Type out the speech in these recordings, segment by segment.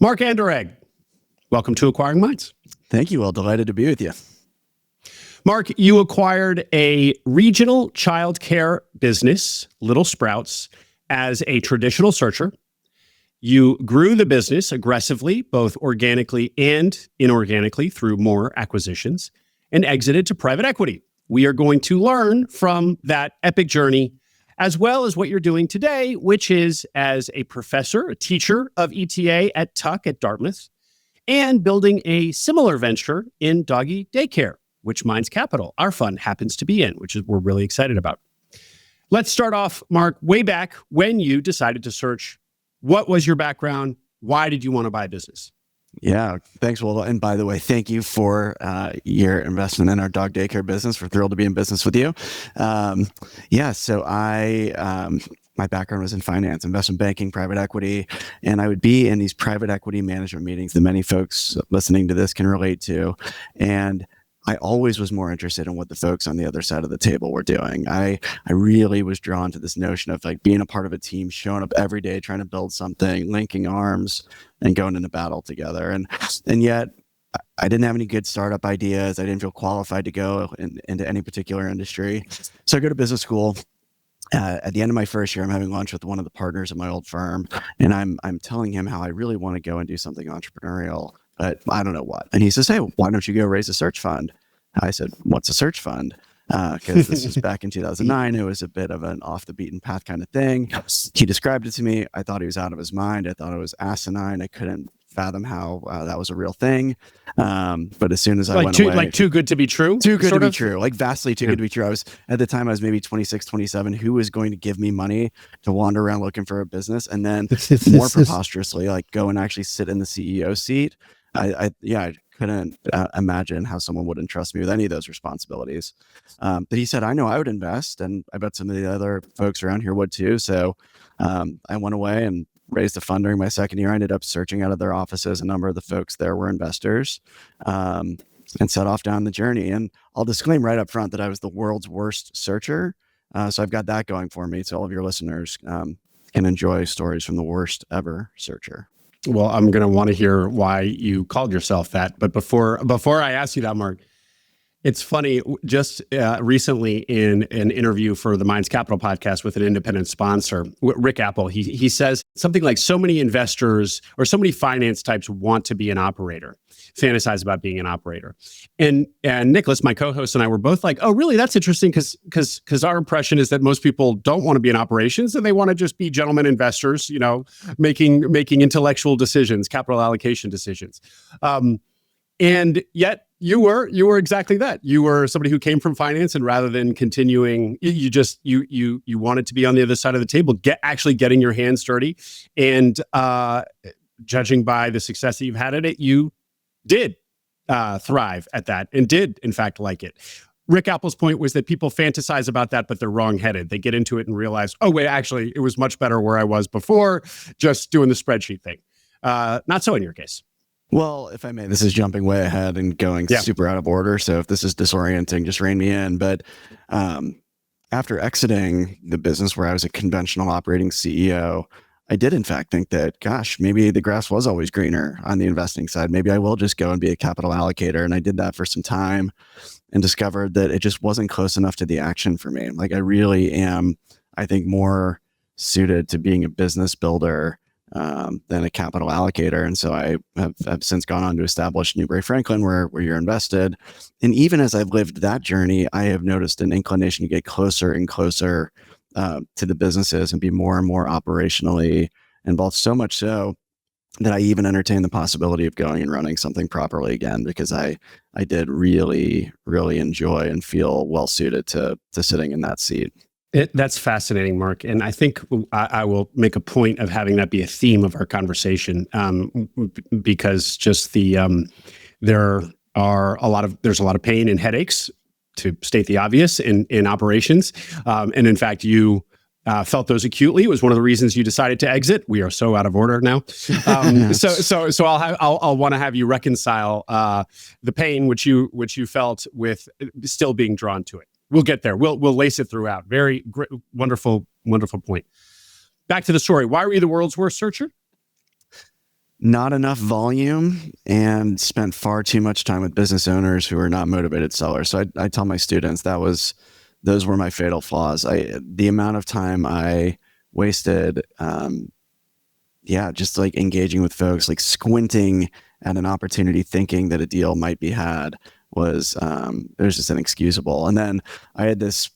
Mark Anderegg, welcome to Acquiring Minds. Thank you. Well, delighted to be with you. Mark, you acquired a regional childcare business, Little Sprouts, as a traditional searcher. You grew the business aggressively, both organically and inorganically through more acquisitions, and exited to private equity. We are going to learn from that epic journey, as well as what you're doing today, which is as a professor, a teacher of ETA at Tuck at Dartmouth, and building a similar venture in doggy daycare, which Minds Capital, our fund, happens to be in, which is we're really excited about. Let's start off, Mark, way back when you decided to search. What was your background? Why did you want to buy a business? Yeah, thanks, Will. And by the way, thank you for your investment in our dog daycare business. We're thrilled to be in business with you. So my background was in finance, investment banking, private equity, and I would be in these private equity management meetings that many folks listening to this can relate to. And I always was more interested in what the folks on the other side of the table were doing. I really was drawn to this notion of like being a part of a team, showing up every day, trying to build something, linking arms and going into battle together. And yet I didn't have any good startup ideas. I didn't feel qualified to go into any particular industry. So I go to business school. At the end of my first year, I'm having lunch with one of the partners at my old firm, and I'm telling him how I really want to go and do something entrepreneurial, but I don't know what. And he says, "Hey, why don't you go raise a search fund?" I said, "What's a search fund?" Because this was back in 2009. It was a bit of an off the beaten path kind of thing. He described it to me. I thought he was out of his mind. I thought it was asinine. I couldn't fathom how that was a real thing. But as soon as I went away, like too good to be true, like vastly too good to be true. At the time I was maybe 26, 27. Who was going to give me money to wander around looking for a business? And then more preposterously, like go and actually sit in the CEO seat. I couldn't imagine how someone would entrust me with any of those responsibilities. But he said, I know I would invest, and I bet some of the other folks around here would too. So I went away and raised a fund during my second year. I ended up searching out of their offices. A number of the folks there were investors, and set off down the journey. And I'll disclaim right up front that I was the world's worst searcher. So I've got that going for me. So all of your listeners can enjoy stories from the worst ever searcher. Well, I'm going to want to hear why you called yourself that. But before I ask you that, Mark, it's funny, just recently in an interview for the Minds Capital podcast with an independent sponsor, Rick Apple, he says something like so many investors or so many finance types want to be an operator, fantasize about being an operator. And Nicholas, my co-host, and I were both like, oh, really? That's interesting because our impression is that most people don't want to be in operations and they want to just be gentlemen investors, making intellectual decisions, capital allocation decisions. And yet you were exactly that. You were somebody who came from finance, and rather than continuing, you wanted to be on the other side of the table, getting your hands dirty. And judging by the success that you've had at it, you did thrive at that and did, in fact, like it. Rick Apple's point was that people fantasize about that, but they're wrong-headed. They get into it and realize, oh, wait, actually, it was much better where I was before, just doing the spreadsheet thing. Not so in your case. Well, if I may, this is jumping way ahead and going super out of order. So if this is disorienting, just rein me in. But after exiting the business where I was a conventional operating CEO, I did in fact think that, gosh, maybe the grass was always greener on the investing side. Maybe I will just go and be a capital allocator. And I did that for some time and discovered that it just wasn't close enough to the action for me. Like I really am, I think, more suited to being a business builder than a capital allocator. And so I have since gone on to establish Newbury Franklin, where you're invested. And even as I've lived that journey, I have noticed an inclination to get closer and closer to the businesses and be more and more operationally involved. So much so that I even entertain the possibility of going and running something properly again, because I did really, really enjoy and feel well suited to sitting in that seat. That's fascinating, Mark. And I think I will make a point of having that be a theme of our conversation, because just there's a lot of pain and headaches, to state the obvious, in operations. And in fact, you felt those acutely. It was one of the reasons you decided to exit. We are so out of order now. So I'll want to have you reconcile the pain which you felt with still being drawn to it. We'll get there. We'll lace it throughout. Very great, wonderful point. Back to the story. Why were you the world's worst searcher? not enough volume and spent far too much time with business owners who are not motivated sellers. So I tell my students those were my fatal flaws. The amount of time I wasted, just like engaging with folks, like squinting at an opportunity, thinking that a deal might be had was it was just inexcusable. And then I had this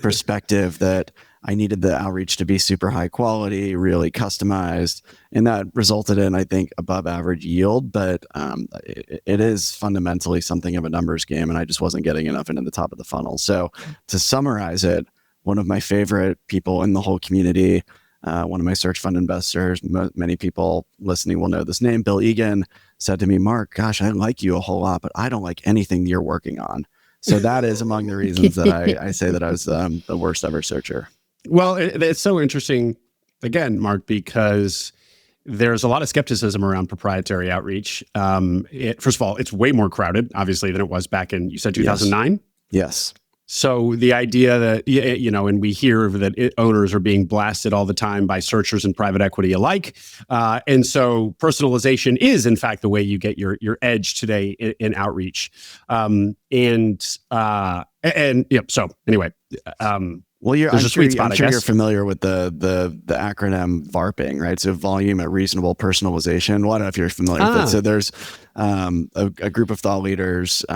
perspective that I needed the outreach to be super high quality, really customized, and that resulted in, I think, above average yield. But it is fundamentally something of a numbers game, and I just wasn't getting enough into the top of the funnel. So to summarize it, one of my favorite people in the whole community, one of my search fund investors, many people listening will know this name, Bill Egan, said to me, "Mark, gosh, I like you a whole lot, but I don't like anything you're working on." So that is among the reasons that I say that I was the worst ever searcher. Well, it's so interesting, again, Mark, because there's a lot of skepticism around proprietary outreach. First of all, it's way more crowded, obviously, than it was back in, you said 2009? Yes. So the idea that, and we hear that owners are being blasted all the time by searchers and private equity alike. And so personalization is, in fact, the way you get your edge today in outreach. So anyway, well, there's a sweet spot, I'm sure you're familiar with the acronym VARPing, right? So volume at reasonable personalization. Well, I don't know if you're familiar with it. So there's a group of thought leaders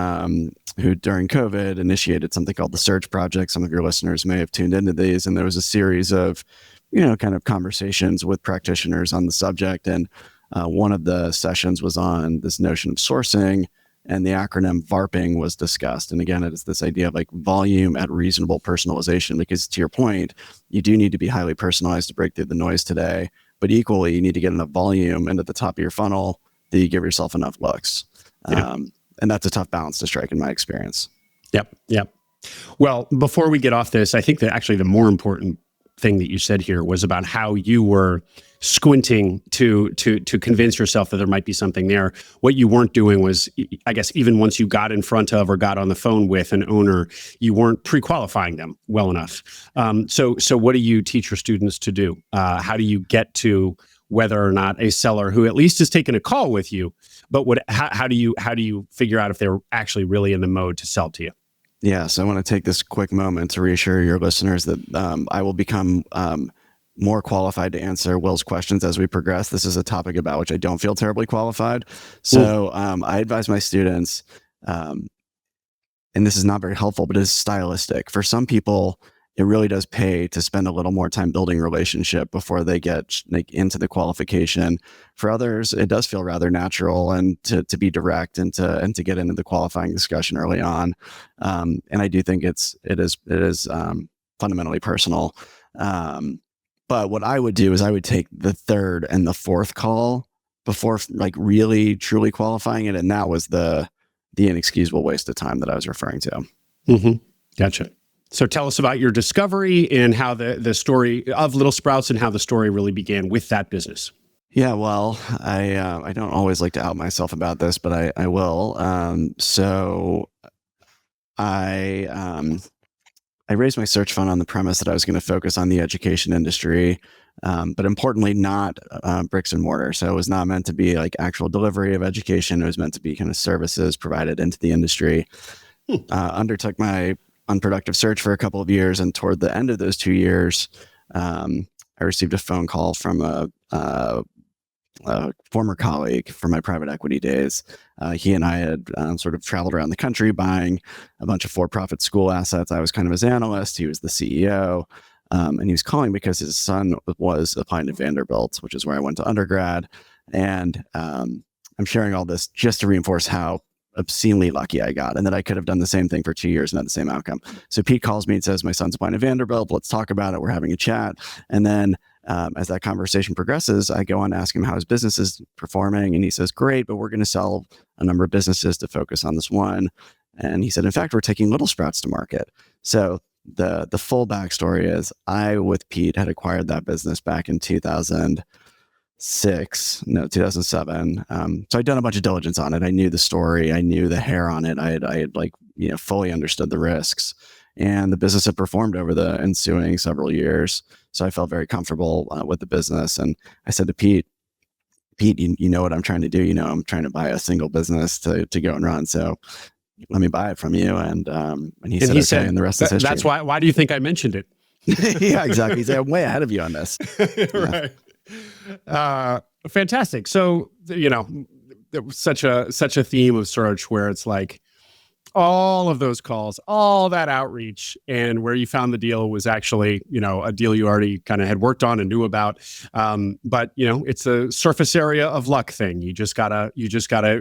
who during COVID initiated something called the Search Project. Some of your listeners may have tuned into these, and there was a series of, kind of conversations with practitioners on the subject. And one of the sessions was on this notion of sourcing, and the acronym VARPing was discussed. And again, it is this idea of like volume at reasonable personalization, because to your point, you do need to be highly personalized to break through the noise today, but equally you need to get enough volume into the top of your funnel that you give yourself enough looks. Yeah. And that's a tough balance to strike in my experience. Yep. Well, before we get off this, I think that actually the more important thing that you said here was about how you were squinting to convince yourself that there might be something there. What you weren't doing was, I guess, even once you got in front of or got on the phone with an owner, you weren't pre-qualifying them well enough. So what do you teach your students to do? How do you get to whether or not a seller who at least has taken a call with you, but how do you figure out if they're actually really in the mode to sell to you? Yeah, so I want to take this quick moment to reassure your listeners that I will become more qualified to answer Will's questions as we progress. This is a topic about which I don't feel terribly qualified. So I advise my students, and this is not very helpful, but it is stylistic. For some people, it really does pay to spend a little more time building relationship before they get into the qualification. For others, it does feel rather natural and to be direct and to get into the qualifying discussion early on. And I do think it is fundamentally personal. But what I would do is I would take the third and the fourth call before like really truly qualifying it, and that was the inexcusable waste of time that I was referring to. Mm-hmm. Gotcha. So tell us about your discovery and how the story of Little Sprouts and how the story really began with that business. Yeah, well, I don't always like to out myself about this, but I will. So I raised my search fund on the premise that I was going to focus on the education industry, but importantly, not bricks and mortar. So it was not meant to be like actual delivery of education. It was meant to be kind of services provided into the industry. Undertook my unproductive search for a couple of years, and toward the end of those 2 years, I received a phone call from a former colleague from my private equity days. He and I had sort of traveled around the country buying a bunch of for-profit school assets. I was kind of his analyst. He was the CEO. And he was calling because his son was applying to Vanderbilt, which is where I went to undergrad. And I'm sharing all this just to reinforce how obscenely lucky I got, and that I could have done the same thing for 2 years and had the same outcome. So Pete calls me and says, my son's applying to Vanderbilt. Let's talk about it. We're having a chat. And then as that conversation progresses, I go on to ask him how his business is performing. And he says, great, but we're going to sell a number of businesses to focus on this one. And he said, in fact, we're taking Little Sprouts to market. So the full backstory is I, with Pete, had acquired that business back in 2007. So I'd done a bunch of diligence on it. I knew the story. I knew the hair on it. I had fully understood the risks, and the business had performed over the ensuing several years. So I felt very comfortable with the business. And I said to Pete, Pete, you know what I'm trying to do. I'm trying to buy a single business to go and run. So let me buy it from you. And he said, okay, and the rest is history. That's why do you think I mentioned it? Yeah, exactly. He's like, I'm way ahead of you on this. Right. Fantastic. So, there was such a theme of search where it's like all of those calls, all that outreach, and where you found the deal was actually, a deal you already kind of had worked on and knew about. But it's a surface area of luck thing. You just gotta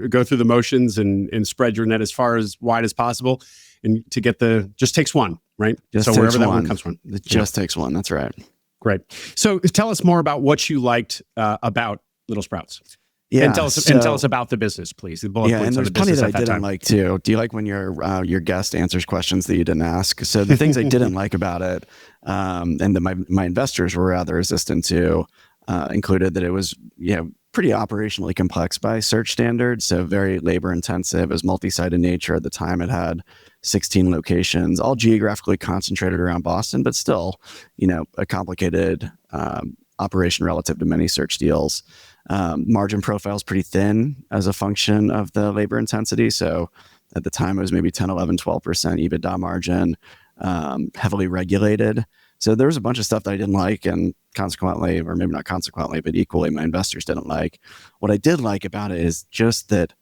go through the motions and spread your net as far as wide as possible. And to get just takes one, right? So wherever that one comes from. It just takes one. That's right. Great. So tell us more about what you liked about Little Sprouts. Yeah, and tell us about the business, please. The bullet points and there's on the plenty business that I didn't like too. Do you like when your guest answers questions that you didn't ask? So the things I didn't like about it, and that my investors were rather resistant to, included that it was pretty operationally complex by search standards. So very labor intensive. It was multi-site in nature. At the time, it had 16 locations, all geographically concentrated around Boston, but still, a complicated operation relative to many search deals. Margin profile is pretty thin as a function of the labor intensity. So at the time, it was maybe 10, 11, 12% EBITDA margin, heavily regulated. So there was a bunch of stuff that I didn't like, and consequently, or maybe not consequently, but equally, my investors didn't like. What I did like about it is just that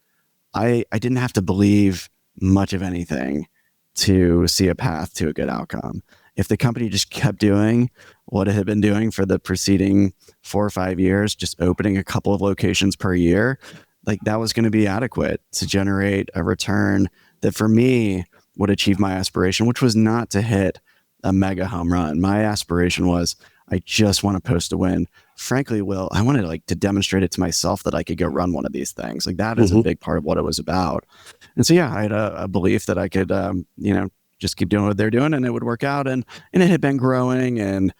I didn't have to believe much of anything to see a path to a good outcome. If the company just kept doing what it had been doing for the preceding 4 or 5 years, just opening a couple of locations per year, like that was going to be adequate to generate a return that for me would achieve my aspiration, which was not to hit a mega home run. My aspiration was, I just want to post a win. Frankly, Will, I wanted to demonstrate it to myself that I could go run one of these things. Like that is a big part of what it was about. And so, I had a belief that I could, just keep doing what they're doing and it would work out. And it had been growing. And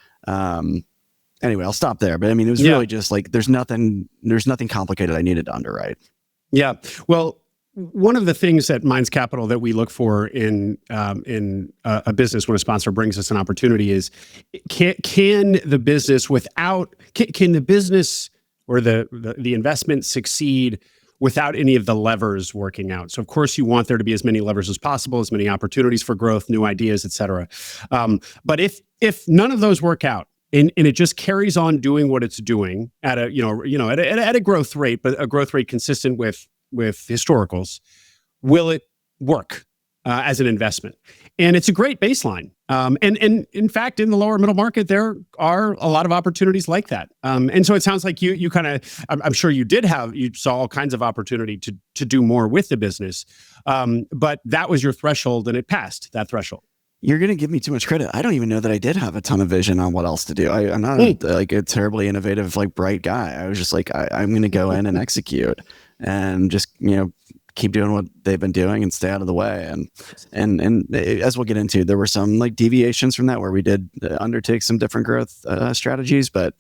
anyway, I'll stop there. But I mean, it was really just like, there's nothing complicated I needed to underwrite. Yeah. Well, one of the things at Minds Capital that we look for in a business when a sponsor brings us an opportunity is, can the business can the business or the investment succeed without any of the levers working out? So of course you want there to be as many levers as possible, as many opportunities for growth, new ideas, et cetera. But if none of those work out, and it just carries on doing what it's doing at a growth rate, but a growth rate consistent with historicals, will it work as an investment? And it's a great baseline. And in fact, in the lower middle market, there are a lot of opportunities like that. And so it sounds like you kind of, I'm sure you saw all kinds of opportunity to do more with the business. But that was your threshold and it passed that threshold. You're going to give me too much credit. I don't even know that I did have a ton of vision on what else to do. I'm not like a terribly innovative, bright guy. I was just like, I'm going to go in and execute and just, keep doing what they've been doing and stay out of the way. And as we'll get into, there were some deviations from that where we did undertake some different growth strategies, but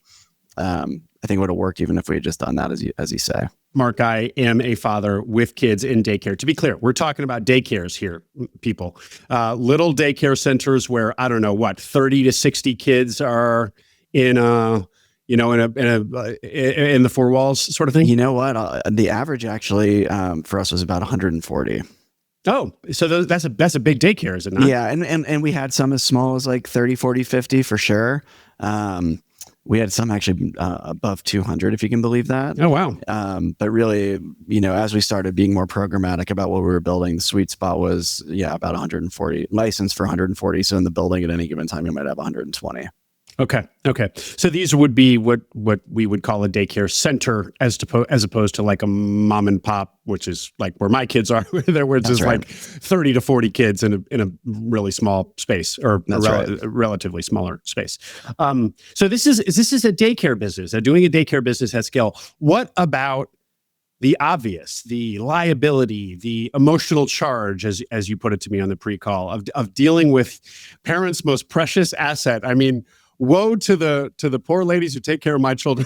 I think it would have worked even if we had just done that, as you say. Mark, I am a father with kids in daycare. To be clear, we're talking about daycares here, people. Little daycare centers where, 30 to 60 kids are in the four walls sort of thing? You know what? The average actually for us was about 140. Oh, so that's a big daycare, is it not? Yeah, and we had some as small as 30, 40, 50 for sure. We had some actually above 200, if you can believe that. Oh, wow. But really, as we started being more programmatic about what we were building, the sweet spot was, about 140, licensed for 140. So in the building at any given time, you might have 120. Okay. So these would be what we would call a daycare center as opposed to a mom and pop, which is where my kids are, where it's just right. 30 to 40 kids in a really small space or a relatively smaller space. So this is a daycare business, doing a daycare business at scale. What about the obvious, the liability, the emotional charge, as you put it to me on the pre-call, of dealing with parents' most precious asset? I mean, woe to the poor ladies who take care of my children.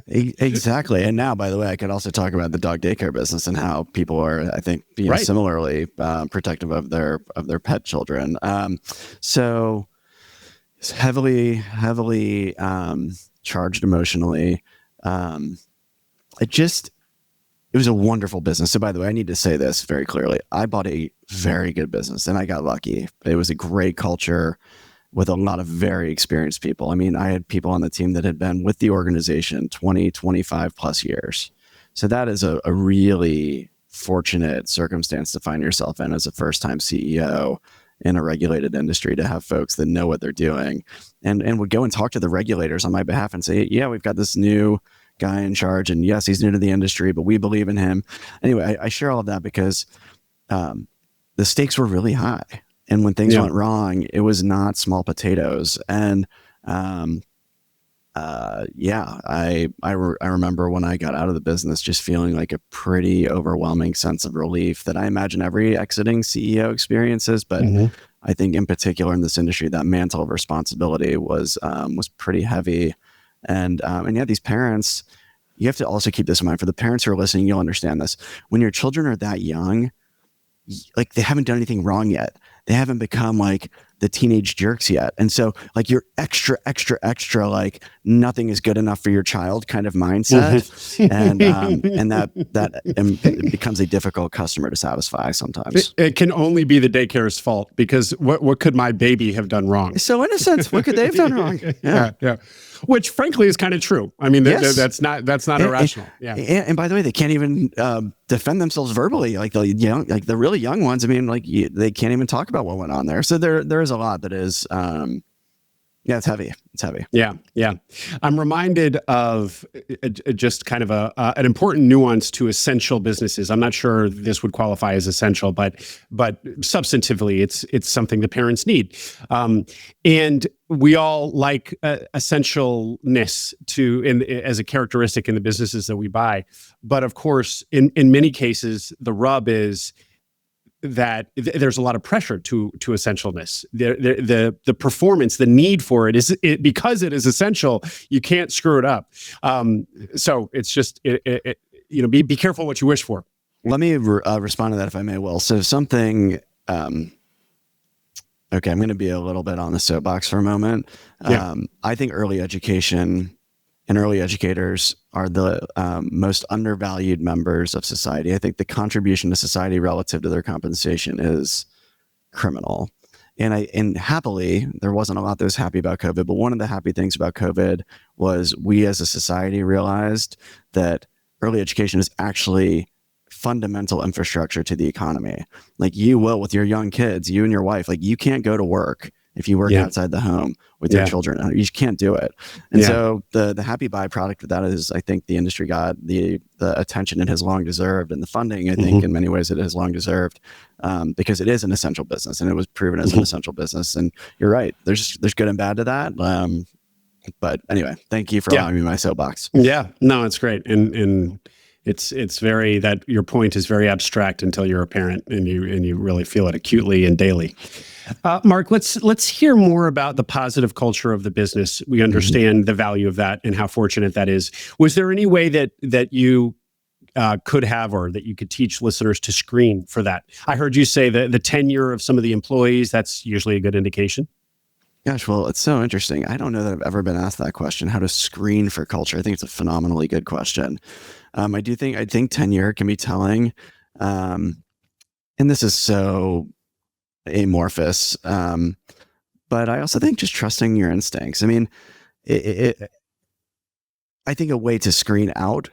Exactly. And now, by the way, I could also talk about the dog daycare business and how people are, I think, similarly protective of their pet children. So it's heavily charged emotionally. it was a wonderful business. So by the way, I need to say this very clearly. I bought a very good business and I got lucky. It was a great culture with a lot of very experienced people. I mean, I had people on the team that had been with the organization 20, 25 plus years. So that is a really fortunate circumstance to find yourself in as a first-time CEO in a regulated industry, to have folks that know what they're doing and would go and talk to the regulators on my behalf and say, yeah, we've got this new guy in charge, and yes, he's new to the industry, but we believe in him. Anyway, I share all of that because the stakes were really high. And when things went wrong, it was not small potatoes. And I remember when I got out of the business just feeling like a pretty overwhelming sense of relief that I imagine every exiting CEO experiences. But I think in particular in this industry, that mantle of responsibility was pretty heavy. And yeah, these parents, you have to also keep this in mind. For the parents who are listening, you'll understand this. When your children are that young, like they haven't done anything wrong yet. They haven't become like the teenage jerks yet. And so like you're extra, like nothing is good enough for your child kind of mindset. And it becomes a difficult customer to satisfy sometimes. It can only be the daycare's fault, because what could my baby have done wrong? So in a sense, what could they have done wrong? Yeah. Which frankly is kind of true. I mean, yes. that's not irrational. And by the way, they can't even defend themselves verbally. Like the really young ones. I mean, like they can't even talk about what went on there. So there is a lot that is, it's heavy. It's heavy. Yeah. I'm reminded of just kind of an important nuance to essential businesses. I'm not sure this would qualify as essential, but substantively, it's something the parents need. And we all like essentialness as a characteristic in the businesses that we buy. But of course, in many cases, the rub is that there's a lot of pressure to essentialness. The performance, the need for it is because it is essential. You can't screw it up. So it's just be careful what you wish for. Let me respond to that if I may. Will, so something. Okay, I'm going to be a little bit on the soapbox for a moment. I think early education and early educators are the most undervalued members of society. I think the contribution to society relative to their compensation is criminal. And happily, there wasn't a lot that was happy about COVID, but one of the happy things about COVID was we as a society realized that early education is actually fundamental infrastructure to the economy. Like you will with your young kids, you and your wife, like you can't go to work if you work outside the home with your children. You just can't do it. And so the happy byproduct of that is I think the industry got the attention it has long deserved, and the funding, I think in many ways it has long deserved, because it is an essential business and it was proven as an essential business. And you're right, there's good and bad to that. But anyway, thank you for allowing me my soapbox. Yeah, no, it's great. And it's very, that your point is very abstract until you're a parent and you really feel it acutely and daily. Mark, let's hear more about the positive culture of the business. We understand the value of that and how fortunate that is. Was there any way that you could have, or that you could teach listeners to screen for that? I heard you say that the tenure of some of the employees, that's usually a good indication. Gosh, well, it's so interesting. I don't know that I've ever been asked that question, how to screen for culture. I think it's a phenomenally good question. I think tenure can be telling. And this is so amorphous. But I also think just trusting your instincts. I mean, I think a way to screen out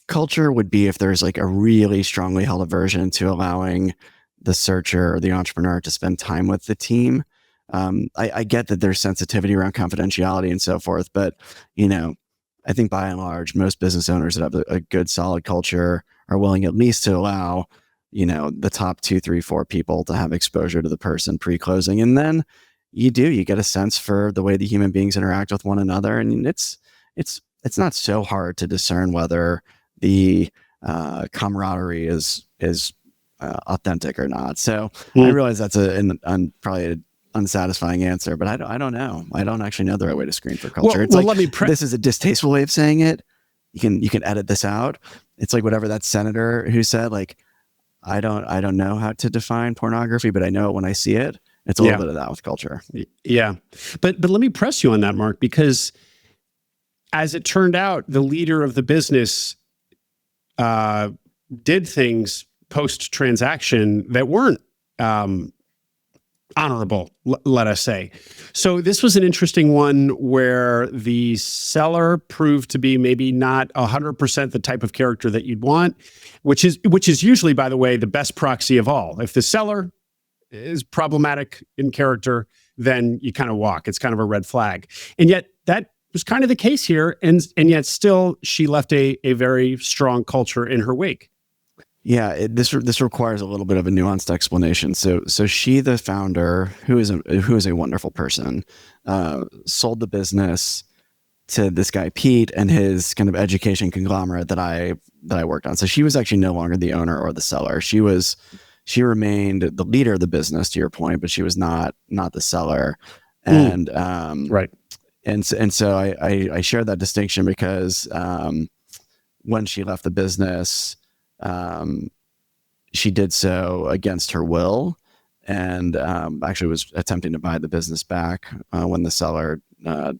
culture would be if there's like a really strongly held aversion to allowing the searcher or the entrepreneur to spend time with the team. I get that there's sensitivity around confidentiality and so forth, but I think by and large, most business owners that have a good, solid culture are willing at least to allow, the top 2, 3, 4 people to have exposure to the person pre-closing. And then you get a sense for the way the human beings interact with one another. And it's not so hard to discern whether the camaraderie is authentic or not. So I realize that's probably an unsatisfying answer, but I don't know. I don't actually know the right way to screen for culture. This is a distasteful way of saying it. You can edit this out. It's like whatever that senator who said, like, I don't know how to define pornography, but I know it when I see it. It's a little bit of that with culture. Yeah. But let me press you on that, Mark, because as it turned out, the leader of the business did things post transaction that weren't honorable, let us say. So this was an interesting one where the seller proved to be maybe not 100% the type of character that you'd want, which is usually, by the way, the best proxy of all. If the seller is problematic in character, then you kind of walk. It's kind of a red flag. And yet that was kind of the case here. And yet still she left a very strong culture in her wake. Yeah, this requires a little bit of a nuanced explanation. So she, the founder, who is a wonderful person, sold the business to this guy Pete and his kind of education conglomerate that I worked on. So she was actually no longer the owner or the seller. She remained the leader of the business, to your point, but she was not the seller. And right. And so I share that distinction because when she left the business, she did so against her will, and actually was attempting to buy the business back when the seller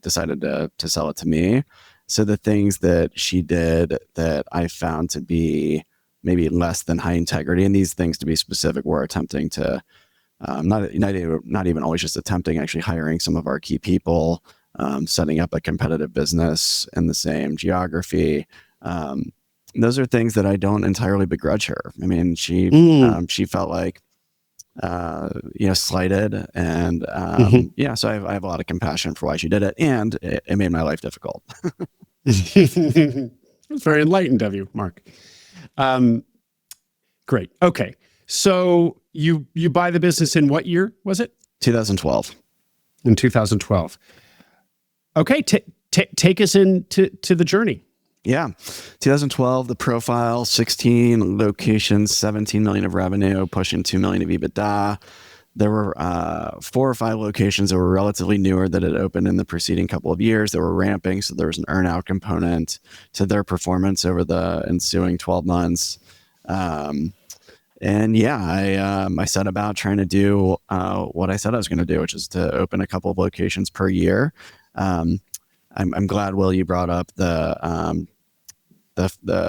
decided to sell it to me. So the things that she did that I found to be maybe less than high integrity, and these things, to be specific, were attempting to not even always just attempting, actually hiring some of our key people, setting up a competitive business in the same geography. Those are things that I don't entirely begrudge her. I mean, she felt like, slighted, and so I have a lot of compassion for why she did it, and it made my life difficult. It was very enlightened of you, Mark. Great. Okay. So you buy the business in what year was it? 2012. In 2012. Okay. Take us into the journey. Yeah. 2012, the profile, 16 locations, 17 million of revenue, pushing 2 million of EBITDA. There were 4 or 5 locations that were relatively newer that had opened in the preceding couple of years that were ramping. So there was an earnout component to their performance over the ensuing 12 months. I set about trying to do what I said I was going to do, which is to open a couple of locations per year. I'm glad, Will, you brought up the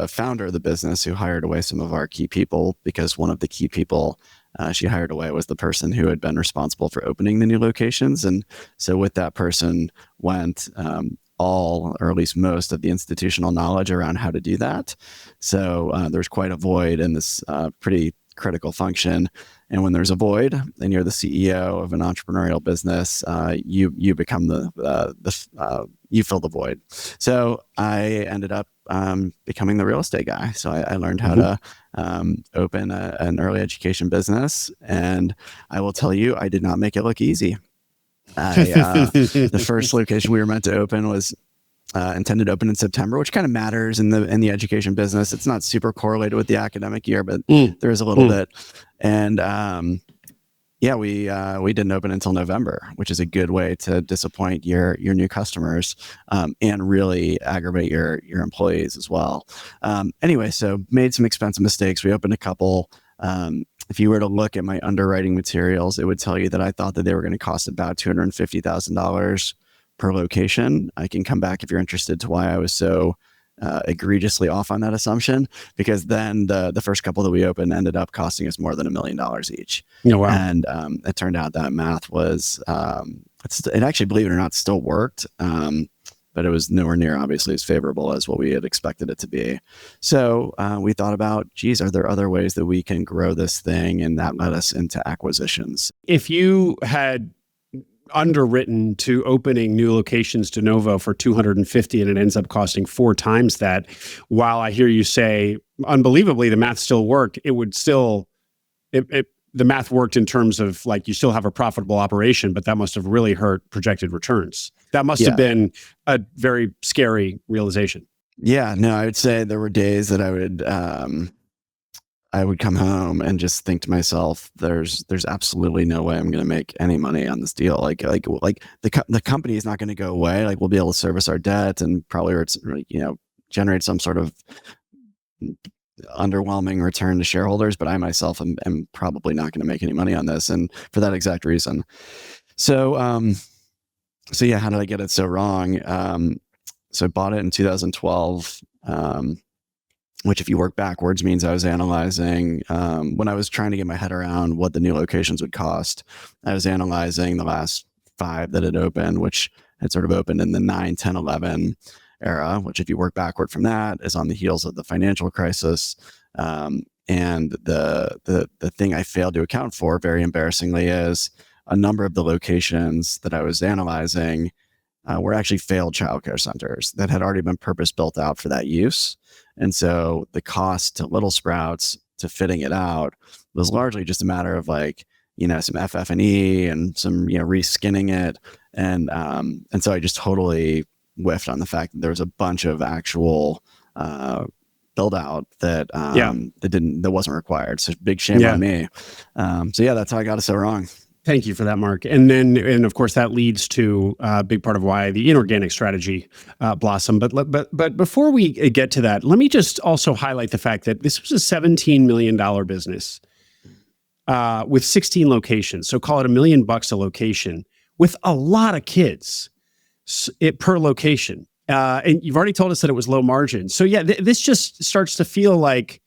founder of the business who hired away some of our key people, because one of the key people she hired away was the person who had been responsible for opening the new locations. And so with that person went all, or at least most, of the institutional knowledge around how to do that. So there's quite a void in this pretty critical function. And when there's a void and you're the CEO of an entrepreneurial business, you become you fill the void. So I ended up becoming the real estate guy. So I learned how to open an early education business, and I will tell you, I did not make it look easy. The first location we were meant to open was intended to open in September, which kind of matters in the education business. It's not super correlated with the academic year, but there is a little bit. And we didn't open until November, which is a good way to disappoint your new customers and really aggravate your employees as well. So made some expensive mistakes. We opened a couple. If you were to look at my underwriting materials, it would tell you that I thought that they were going to cost about $250,000 per location. I can come back if you're interested to why I was so egregiously off on that assumption, because then the first couple that we opened ended up costing us more than $1 million each. Oh, wow. And it turned out that math was, it actually, believe it or not, still worked. But it was nowhere near, obviously, as favorable as what we had expected it to be. So we thought about, are there other ways that we can grow this thing? And that led us into acquisitions. If you had underwritten to opening new locations de novo for 250 and it ends up costing 4 times that, while I hear you say, unbelievably, the math still worked, it would still, the math worked in terms of, like, you still have a profitable operation, but that must have really hurt projected returns. That must have been a very scary realization. Yeah, no, I would say there were days that I would come home and just think to myself, there's absolutely no way I'm going to make any money on this deal. Like the company is not going to go away. Like, we'll be able to service our debt and probably, generate some sort of underwhelming return to shareholders. But I myself am probably not going to make any money on this. And for that exact reason. So how did I get it so wrong? So I bought it in 2012. which if you work backwards means I was analyzing, when I was trying to get my head around what the new locations would cost, I was analyzing the last 5 that had opened, which had sort of opened in the 9, 10, 11 era, which if you work backward from that is on the heels of the financial crisis. And the thing I failed to account for, very embarrassingly, is a number of the locations that I was analyzing were actually failed childcare centers that had already been purpose built out for that use. And so the cost to Little Sprouts to fitting it out was largely just a matter of like, some FF&E and some, reskinning it. And so I just totally whiffed on the fact that there was a bunch of actual build out that that wasn't required. So big shame on me. So yeah, that's how I got it so wrong. Thank you for that, Mark. And of course that leads to a big part of why the inorganic strategy blossomed. But before we get to that, let me just also highlight the fact that this was a $17 million business with 16 locations. So call it $1 million a location with a lot of kids per location. And you've already told us that it was low margin. So yeah, this just starts to feel like,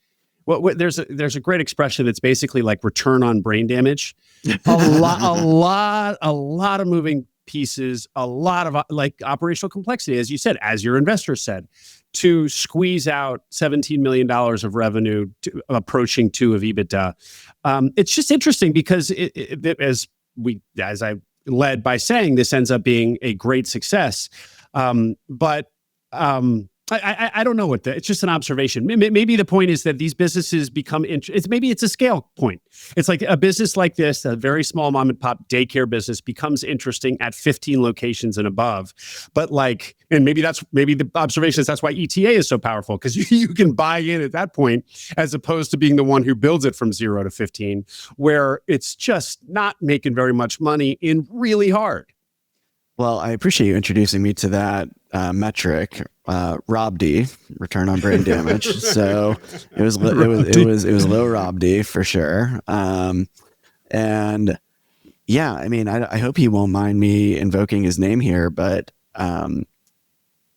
there's a great expression that's basically like return on brain damage. A lot of moving pieces, a lot of like operational complexity, as you said, as your investor said, to squeeze out $17 million of revenue, approaching 2 of EBITDA. It's just interesting because as I led by saying, this ends up being a great success. But I don't know it's just an observation. Maybe the point is that these businesses become maybe it's a scale point. It's like a business like this, a very small mom and pop daycare business, becomes interesting at 15 locations and above. But and maybe the observation is that's why ETA is so powerful, because you can buy in at that point, as opposed to being the one who builds it from 0 to 15, where it's just not making very much money and really hard. Well, I appreciate you introducing me to that metric, ROBD, return on brain damage. So it was low ROBD for sure. And yeah, I mean, I hope he won't mind me invoking his name here, but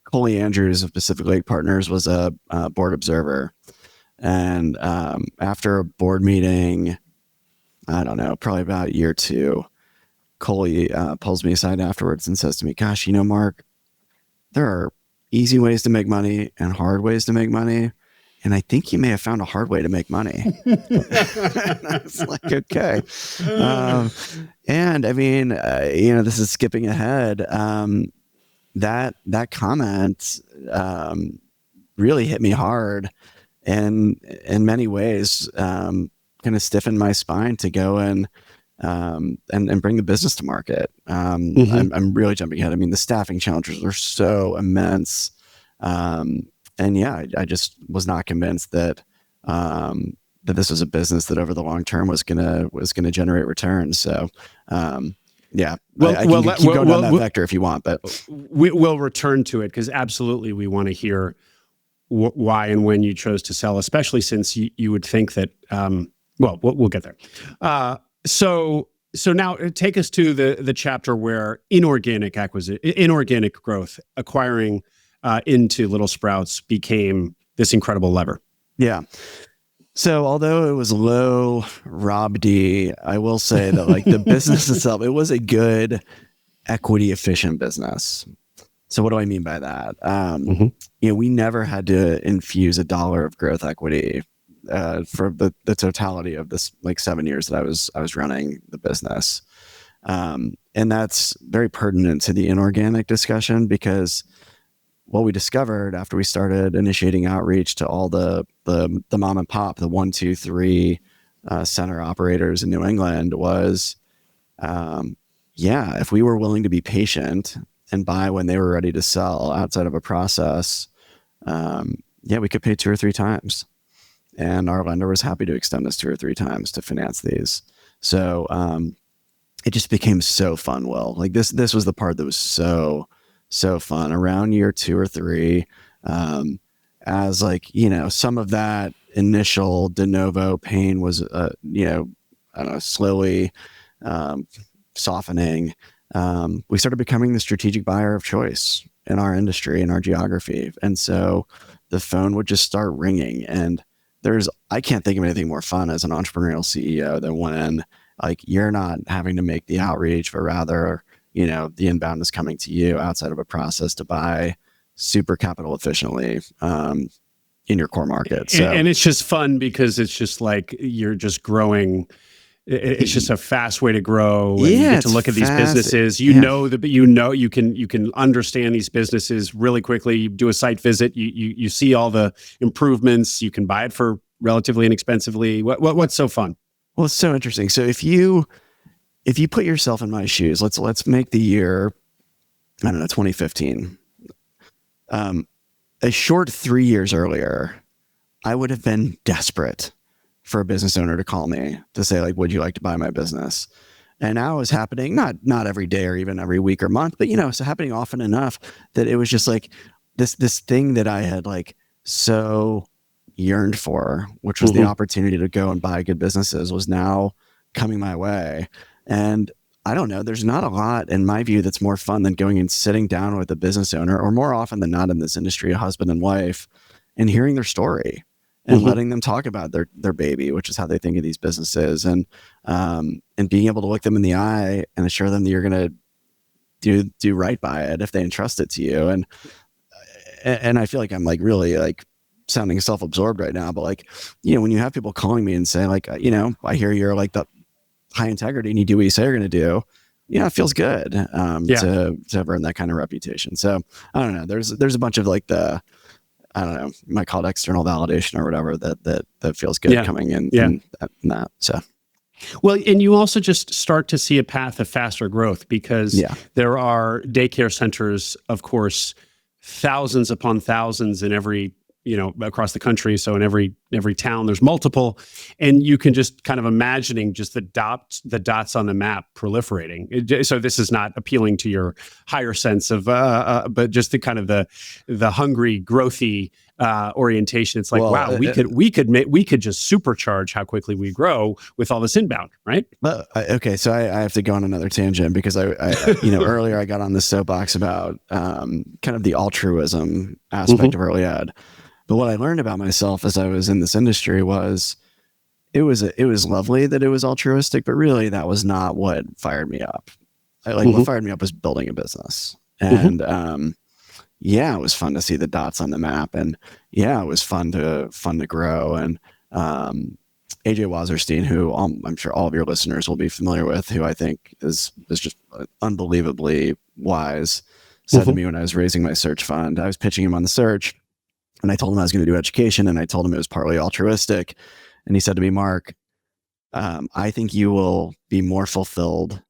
Coley Andrews of Pacific Lake Partners was a board observer, and after a board meeting, I don't know, probably about year 2. Coley pulls me aside afterwards and says to me, "Gosh, Mark, there are easy ways to make money and hard ways to make money. And I think you may have found a hard way to make money." I was like, okay. And I mean, this is skipping ahead. That comment really hit me hard, and in many ways, kind of stiffened my spine to go and bring the business to market. I'm really jumping ahead. I mean, the staffing challenges are so immense. And yeah, I just was not convinced that this was a business that over the long term was gonna generate returns. So yeah, I can keep going down that vector if you want, but we'll return to it, because absolutely we want to hear why and when you chose to sell, especially since you would think that. We'll get there. So now take us to the chapter where inorganic growth, acquiring into Little Sprouts, became this incredible lever. Yeah. So although it was low ROBD, I will say that the business itself, it was a good equity efficient business. So what do I mean by that? We never had to infuse $1 of growth equity for the totality of this 7 years that I was running the business. And that's very pertinent to the inorganic discussion, because what we discovered after we started initiating outreach to all the mom and pop, the 1, 2, 3 center operators in New England was, if we were willing to be patient and buy when they were ready to sell outside of a process, we could pay 2 or 3 times. And our lender was happy to extend us 2 or 3 times to finance these. So it just became so fun, Will. This was the part that was so fun around year 2 or 3, as some of that initial de novo pain was, slowly softening. We started becoming the strategic buyer of choice in our industry, in our geography. And so the phone would just start ringing. And I can't think of anything more fun as an entrepreneurial CEO than when like you're not having to make the outreach, but rather, the inbound is coming to you outside of a process to buy super capital efficiently in your core market. So, and it's just fun because it's just like you're just growing. It's just a fast way to grow. And you get to look at these businesses. You can understand these businesses really quickly. You do a site visit. You see all the improvements. You can buy it for relatively inexpensively. What's so fun? Well, it's so interesting. So if you put yourself in my shoes, let's make the year, I don't know, 2015. A short 3 years earlier, I would have been desperate for a business owner to call me to say, like, would you like to buy my business? And now it's happening, not every day or even every week or month, but it's happening often enough that it was just like this thing that I had like so yearned for, which was the opportunity to go and buy good businesses, was now coming my way. And I don't know, there's not a lot in my view that's more fun than going and sitting down with a business owner, or more often than not in this industry, a husband and wife, and hearing their story and letting them talk about their baby, which is how they think of these businesses, and being able to look them in the eye and assure them that you're going to do right by it if they entrust it to you. And I feel like I'm like really like sounding self-absorbed right now, but like, when you have people calling me and saying like, I hear you're like the high integrity and you do what you say you're going to do, it feels good to have earned that kind of reputation. So I don't know, there's a bunch of like I don't know, you might call it external validation or whatever that feels good coming in that. So. Well, and you also just start to see a path of faster growth because there are daycare centers, of course, thousands upon thousands in every, across the country. So in every town, there's multiple, and you can just kind of imagining just the dots on the map proliferating. So this is not appealing to your higher sense of, but just the kind of the hungry, growthy orientation. It's like, wow, we could just supercharge how quickly we grow with all this inbound, right? Okay, so I have to go on another tangent because I earlier I got on the soapbox about kind of the altruism aspect of early ed. But what I learned about myself as I was in this industry was it was lovely that it was altruistic, but really that was not what fired me up. What fired me up was building a business. And it was fun to see the dots on the map, and it was fun to grow. And AJ Wazerstein, who I'm sure all of your listeners will be familiar with, who I think is just unbelievably wise, said to me when I was raising my search fund, I was pitching him on the search, and I told him I was going to do education, and I told him it was partly altruistic. And he said to me, Mark, I think you will be more fulfilled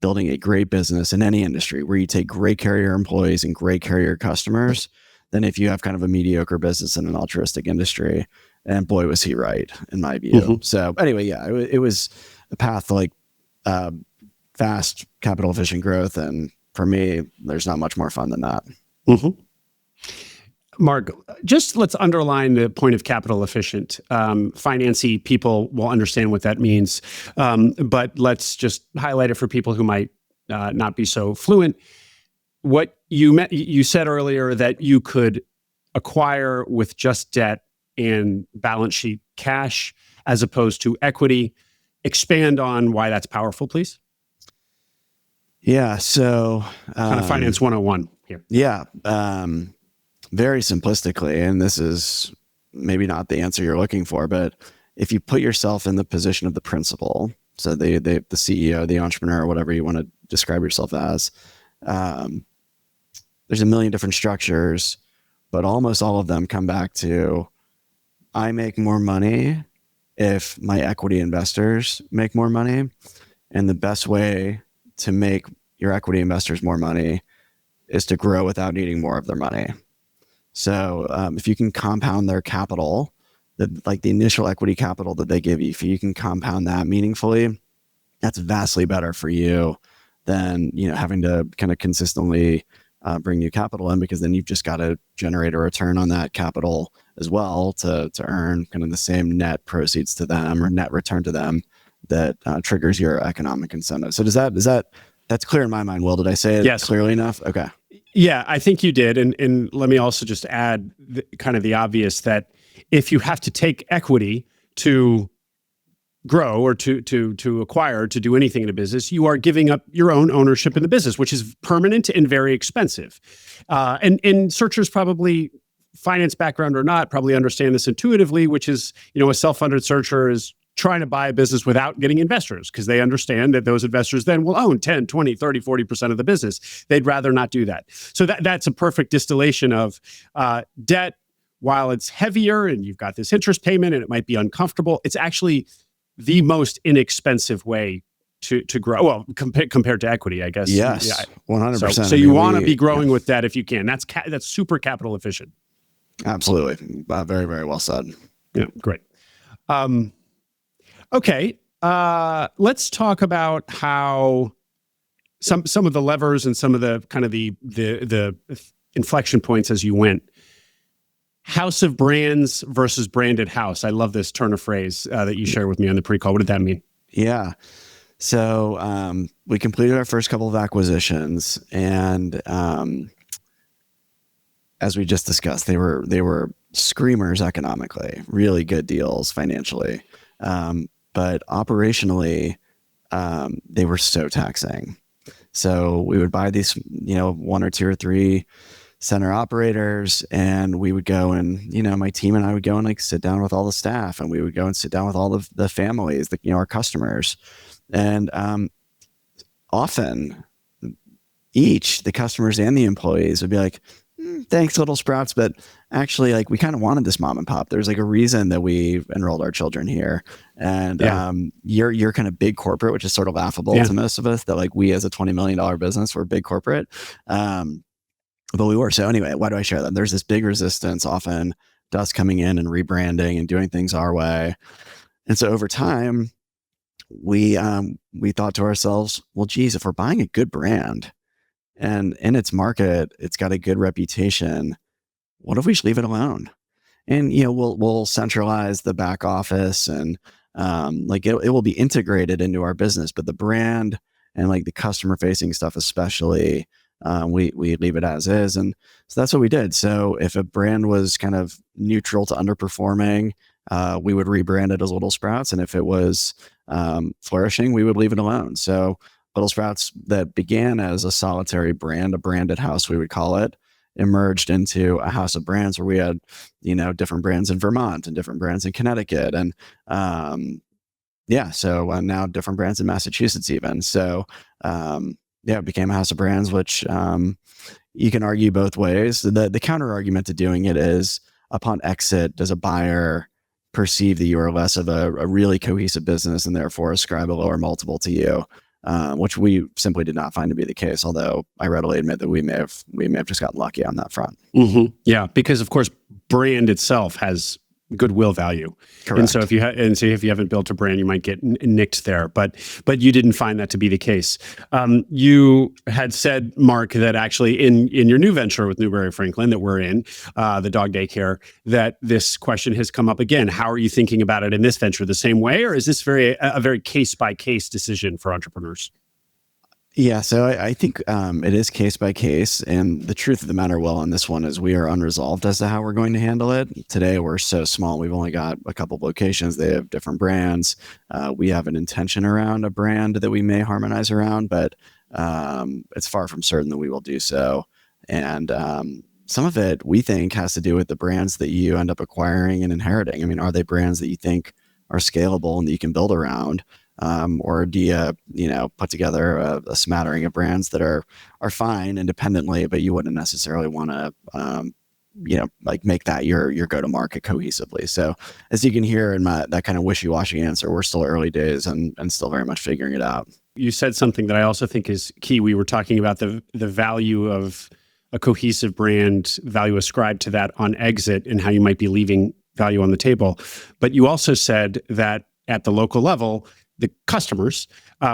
building a great business in any industry where you take great care of your employees and great care of your customers than if you have kind of a mediocre business in an altruistic industry. And boy, was he right, in my view. So anyway, it was a path like fast, capital efficient growth. And for me, there's not much more fun than that. Mark, just let's underline the point of capital efficient. Financy people will understand what that means, but let's just highlight it for people who might not be so fluent. What you said earlier that you could acquire with just debt and balance sheet cash as opposed to equity. Expand on why that's powerful, please. Yeah. So kind of finance 101 here. Yeah. Very simplistically, and this is maybe not the answer you're looking for, but if you put yourself in the position of the principal, so the CEO, the entrepreneur, whatever you want to describe yourself as, there's a million different structures, but almost all of them come back to, I make more money if my equity investors make more money. And the best way to make your equity investors more money is to grow without needing more of their money. So if you can compound their capital, the initial equity capital that they give you, if you can compound that meaningfully, that's vastly better for you than having to kind of consistently bring new capital in, because then you've just got to generate a return on that capital as well to earn kind of the same net proceeds to them or net return to them that triggers your economic incentive. So that's clear in my mind. Will, did I say it clearly enough? Okay. Yeah, I think you did. And let me also just add kind of the obvious that if you have to take equity to grow or to acquire, to do anything in a business, you are giving up your own ownership in the business, which is permanent and very expensive. And searchers probably, finance background or not, probably understand this intuitively, which is, a self-funded searcher is trying to buy a business without getting investors because they understand that those investors then will own 10, 20, 30, 40% of the business. They'd rather not do that. So that's a perfect distillation of debt. While it's heavier and you've got this interest payment and it might be uncomfortable, it's actually the most inexpensive way to grow. Well, compared to equity, I guess. Yes, yeah. 100%. So you want to be growing with debt if you can. That's super capital efficient. Absolutely. Very, very well said. Yeah, great. Okay, let's talk about how some of the levers and some of the kind of the inflection points as you went. House of brands versus branded house. I love this turn of phrase that you shared with me on the pre-call. What did that mean? Yeah. So we completed our first couple of acquisitions, and as we just discussed, they were screamers economically, really good deals financially, but operationally, they were so taxing. So we would buy these, one or two or three center operators, and we would go and, my team and I would go and sit down with all the staff, and we would go and sit down with all of the families, our customers, and often each, the customers and the employees would be like, thanks, Little Sprouts, but actually, we kind of wanted this mom and pop. There's a reason that we enrolled our children here, and you're kind of big corporate, which is sort of laughable to most of us that we as a $20 million business, we're big corporate, but we were. So anyway, why do I share that? There's this big resistance, often to us coming in and rebranding and doing things our way, and so over time, we thought to ourselves, well, geez, if we're buying a good brand and in its market, it's got a good reputation, what if we should leave it alone? And, we'll centralize the back office, and it will be integrated into our business, but the brand and the customer facing stuff, especially, we leave it as is. And so that's what we did. So if a brand was kind of neutral to underperforming, we would rebrand it as Little Sprouts. And if it was flourishing, we would leave it alone. So Little Sprouts, that began as a solitary brand, a branded house, we would call it, emerged into a house of brands where we had, different brands in Vermont and different brands in Connecticut. And so now different brands in Massachusetts even. So it became a house of brands, which you can argue both ways. The counter argument to doing it is, upon exit, does a buyer perceive that you are less of a really cohesive business and therefore ascribe a lower multiple to you? Which we simply did not find to be the case, although I readily admit that we may have just gotten lucky on that front. Mm-hmm. Yeah, because of course, brand itself has goodwill value. Correct. And so if you haven't built a brand, you might get nicked there. But you didn't find that to be the case. You had said, Mark, that actually in your new venture with Newbury Franklin that we're in, the dog daycare, that this question has come up again. How are you thinking about it in this venture? The same way, or is this a very case by case decision for entrepreneurs? Yeah, so I think it is case by case, and the truth of the matter, on this one is we are unresolved as to how we're going to handle it. Today, we're so small; we've only got a couple of locations. They have different brands. We have an intention around a brand that we may harmonize around, but it's far from certain that we will do so. And some of it, we think, has to do with the brands that you end up acquiring and inheriting. I mean, are they brands that you think are scalable and that you can build around? Or do you, put together a smattering of brands that are fine independently, but you wouldn't necessarily want to, make that your go-to-market cohesively. So as you can hear in that kind of wishy-washy answer, we're still early days and still very much figuring it out. You said something that I also think is key. We were talking about the value of a cohesive brand, value ascribed to that on exit, and how you might be leaving value on the table. But you also said that at the local level, the customers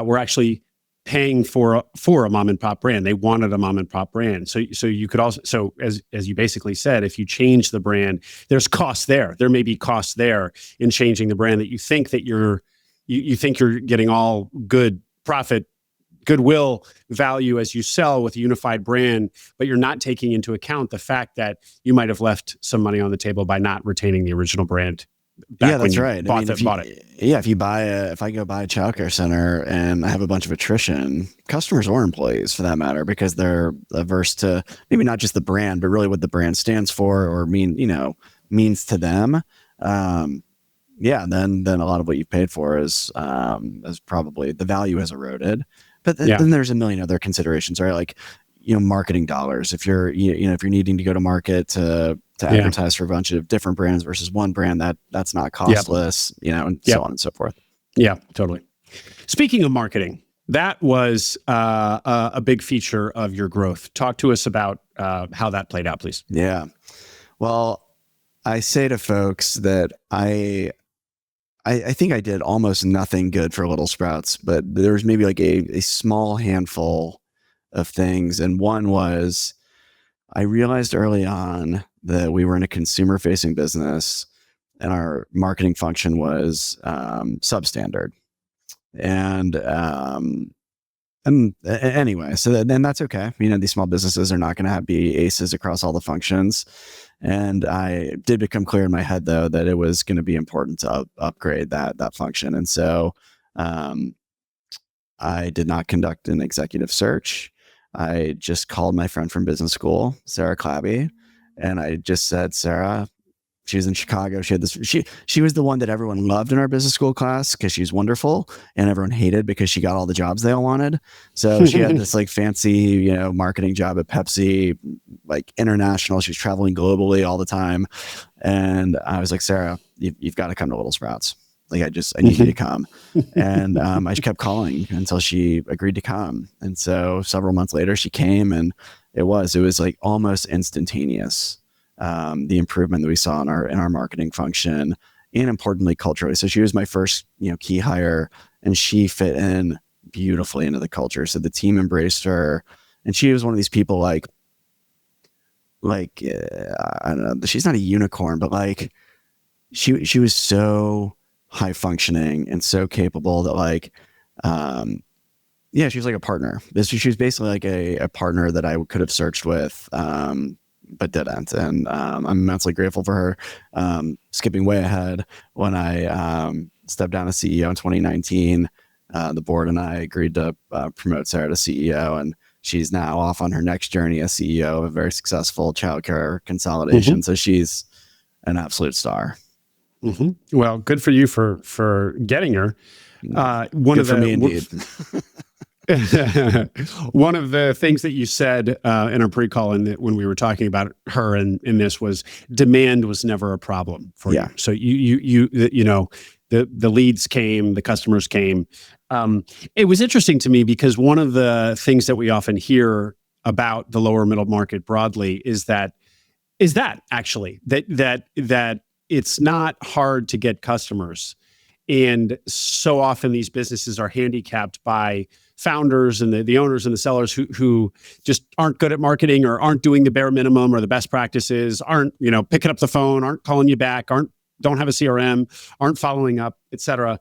were actually paying for a mom and pop brand. They wanted a mom and pop brand. So you could also, as you basically said, if you change the brand, there's costs there. There may be costs there in changing the brand that you think that you think you're getting all good profit goodwill value as you sell with a unified brand, but you're not taking into account the fact that you might have left some money on the table by not retaining the original brand back when that's you right. bought it. Yeah, if I go buy a childcare center and I have a bunch of attrition, customers or employees for that matter, because they're averse to maybe not just the brand, but really what the brand stands for or means to them. Then a lot of what you've paid for is probably the value has eroded. But then there's a million other considerations, right? Like, marketing dollars. If you're if you're needing to go to market to advertise for a bunch of different brands versus one brand, that's not costless, and so on and so forth. Yeah, totally. Speaking of marketing, that was a big feature of your growth. Talk to us about how that played out, please. Yeah. Well, I say to folks that I think I did almost nothing good for Little Sprouts, but there was maybe like a small handful of things. And one was I realized early on that we were in a consumer facing business and our marketing function was substandard. And anyway, so then that's okay. These small businesses are not going to be aces across all the functions. And I did become clear in my head, though, that it was going to be important to upgrade that function. And so I did not conduct an executive search. I just called my friend from business school, Sarah Clabby, and I just said, Sarah, she was in Chicago. She had this. She was the one that everyone loved in our business school class because she's wonderful, and everyone hated because she got all the jobs they all wanted. So she had this like fancy, marketing job at Pepsi, like international. She was traveling globally all the time, and I was like, Sarah, you've got to come to Little Sprouts. Like I need you to come. And I just kept calling until she agreed to come. And so several months later, she came, and it was like almost instantaneous. The improvement that we saw in our marketing function, and importantly culturally. So she was my first key hire, and she fit in beautifully into the culture. So the team embraced her, and she was one of these people like I don't know, she's not a unicorn, but like she was so high functioning and so capable that she was like a partner. She was basically like a partner that I could have searched with, but didn't. And I'm immensely grateful for her. Skipping way ahead, when I stepped down as CEO in 2019, the board and I agreed to promote Sarah to CEO, and she's now off on her next journey as CEO of a very successful childcare consolidation. Mm-hmm. So she's an absolute star. Mm-hmm. Well, good for you for getting her. Good for me indeed. One of the things that you said in our pre-call when we were talking about her in this was demand was never a problem for you. So the leads came, the customers came. It was interesting to me because one of the things that we often hear about the lower middle market broadly is that actually that it's not hard to get customers. And so often these businesses are handicapped by founders and the owners and the sellers who just aren't good at marketing or aren't doing the bare minimum or the best practices, aren't picking up the phone, aren't calling you back, don't have a CRM, aren't following up, et cetera.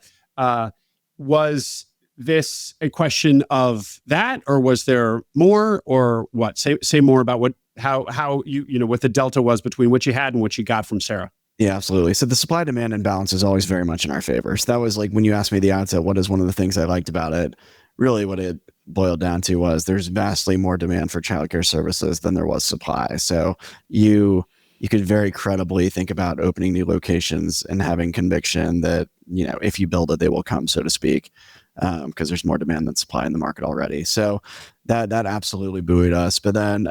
Was this a question of that, or was there more, or what? Say more about how you what the delta was between what you had and what you got from Sarah. Yeah, absolutely. So the supply demand imbalance is always very much in our favor. So that was like when you asked me the outset, what is one of the things I liked about it? Really what it boiled down to was there's vastly more demand for childcare services than there was supply. So you could very credibly think about opening new locations and having conviction that, if you build it, they will come, so to speak, because there's more demand than supply in the market already. So that absolutely buoyed us. But then,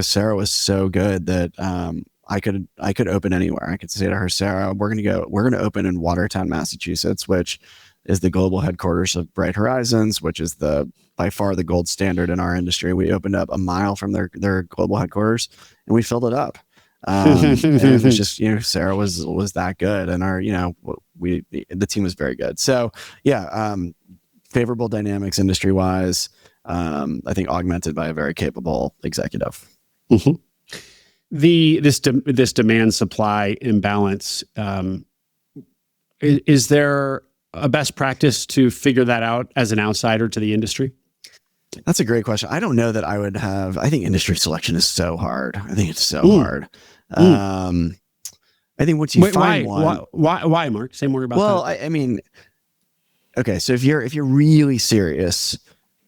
Sarah was so good that I could open anywhere. I could say to her, Sarah, we're going to open in Watertown, Massachusetts, which is the global headquarters of Bright Horizons, which is by far the gold standard in our industry. We opened up a mile from their global headquarters, and we filled it up. And it was just, Sarah was that good, and the team was very good. So favorable dynamics industry wise. I think augmented by a very capable executive. Mm-hmm. This demand supply imbalance, is there a best practice to figure that out as an outsider to the industry? That's a great question. I don't know that I would have. I think industry selection is so hard. I think it's so hard. I think once you find one, why, Mark? Say more about well, that. I mean, okay. So if you're really serious,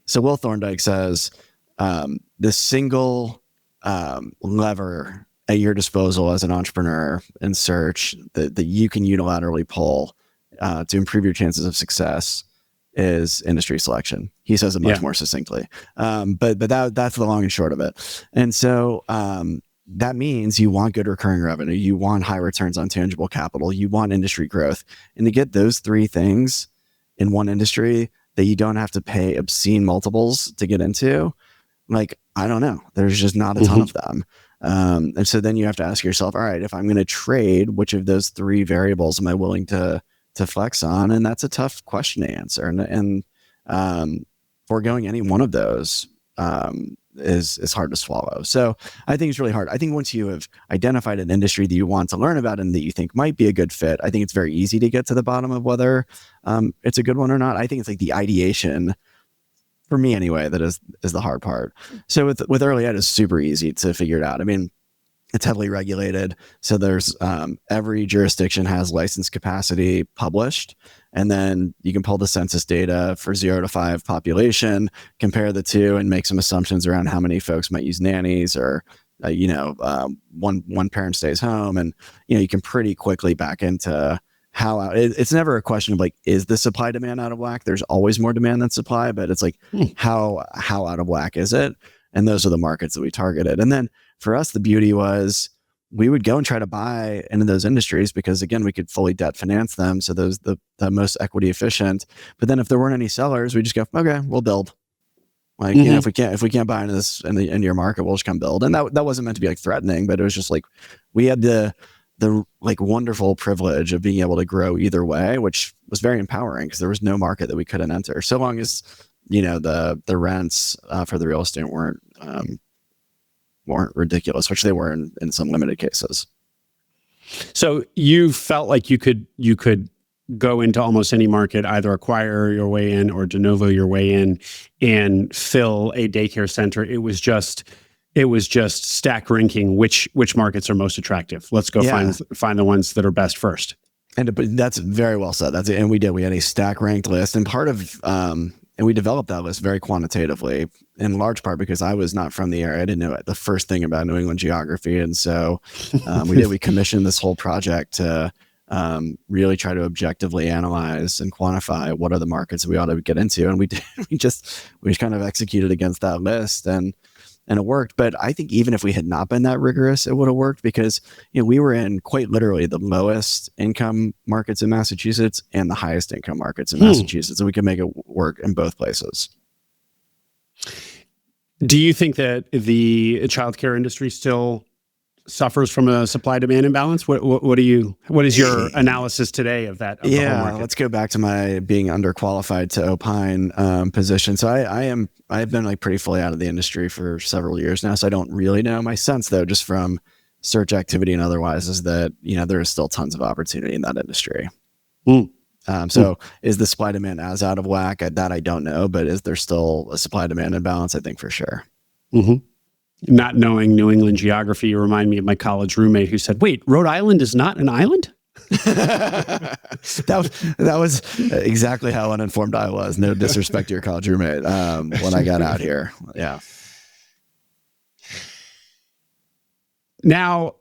so Will Thorndike says the single lever at your disposal as an entrepreneur in search that you can unilaterally pull to improve your chances of success is industry selection. He says it much more succinctly. But that's the long and short of it. And so that means you want good recurring revenue, you want high returns on tangible capital, you want industry growth. And to get those three things in one industry that you don't have to pay obscene multiples to get into, like, I don't know, there's just not a ton of them. And so then you have to ask yourself, all right, if I'm going to trade, which of those three variables am I willing to flex on? And that's a tough question to answer. And foregoing any one of those is hard to swallow. So I think it's really hard. I think once you have identified an industry that you want to learn about and that you think might be a good fit, I think it's very easy to get to the bottom of whether it's a good one or not. I think it's like the ideation, for me anyway, that is the hard part. So with early ed, it's super easy to figure it out. I mean, it's heavily regulated. So there's every jurisdiction has license capacity published. And then you can pull the census data for 0 to 5 population, compare the two and make some assumptions around how many folks might use nannies or, one parent stays home. And, you can pretty quickly back into how it's never a question of like, is the supply demand out of whack? There's always more demand than supply, but it's like, how out of whack is it? And those are the markets that we targeted. And then for us, the beauty was we would go and try to buy into those industries because, again, we could fully debt finance them. So those the most equity efficient. But then if there weren't any sellers, we just go, okay, we'll build. Like, if we can't buy into this in your market, we'll just come build. And that wasn't meant to be like threatening, but it was just like we had the like wonderful privilege of being able to grow either way, which was very empowering because there was no market that we couldn't enter. So long as, the rents for the real estate weren't ridiculous, which they were in some limited cases. So you felt like you could go into almost any market, either acquire your way in or de novo your way in and fill a daycare center. It was just stack ranking which markets are most attractive. Let's go find the ones that are best first. And that's very well said. That's it. And we did. We had a stack ranked list, and part of and we developed that list very quantitatively, in large part because I was not from the area. I didn't know the first thing about New England geography. And so we commissioned this whole project to really try to objectively analyze and quantify what are the markets we ought to get into. And we did. We kind of executed against that list and it worked. But I think even if we had not been that rigorous, it would have worked because, we were in quite literally the lowest income markets in Massachusetts and the highest income markets in Massachusetts. And we could make it work in both places. Do you think that the childcare industry still suffers from a supply-demand imbalance? What is your analysis today of that? Of the whole market? Let's go back to my being underqualified to opine position. So I've been like pretty fully out of the industry for several years now, so I don't really know. My sense, though, just from search activity and otherwise, is that there is still tons of opportunity in that industry. So is the supply demand as out of whack? That I don't know, but is there still a supply demand imbalance? I think for sure. Not knowing New England geography, you remind me of my college roommate who said, "Wait, Rhode Island is not an island?" that was exactly how uninformed I was. No disrespect to your college roommate when I got out here. Yeah. Now,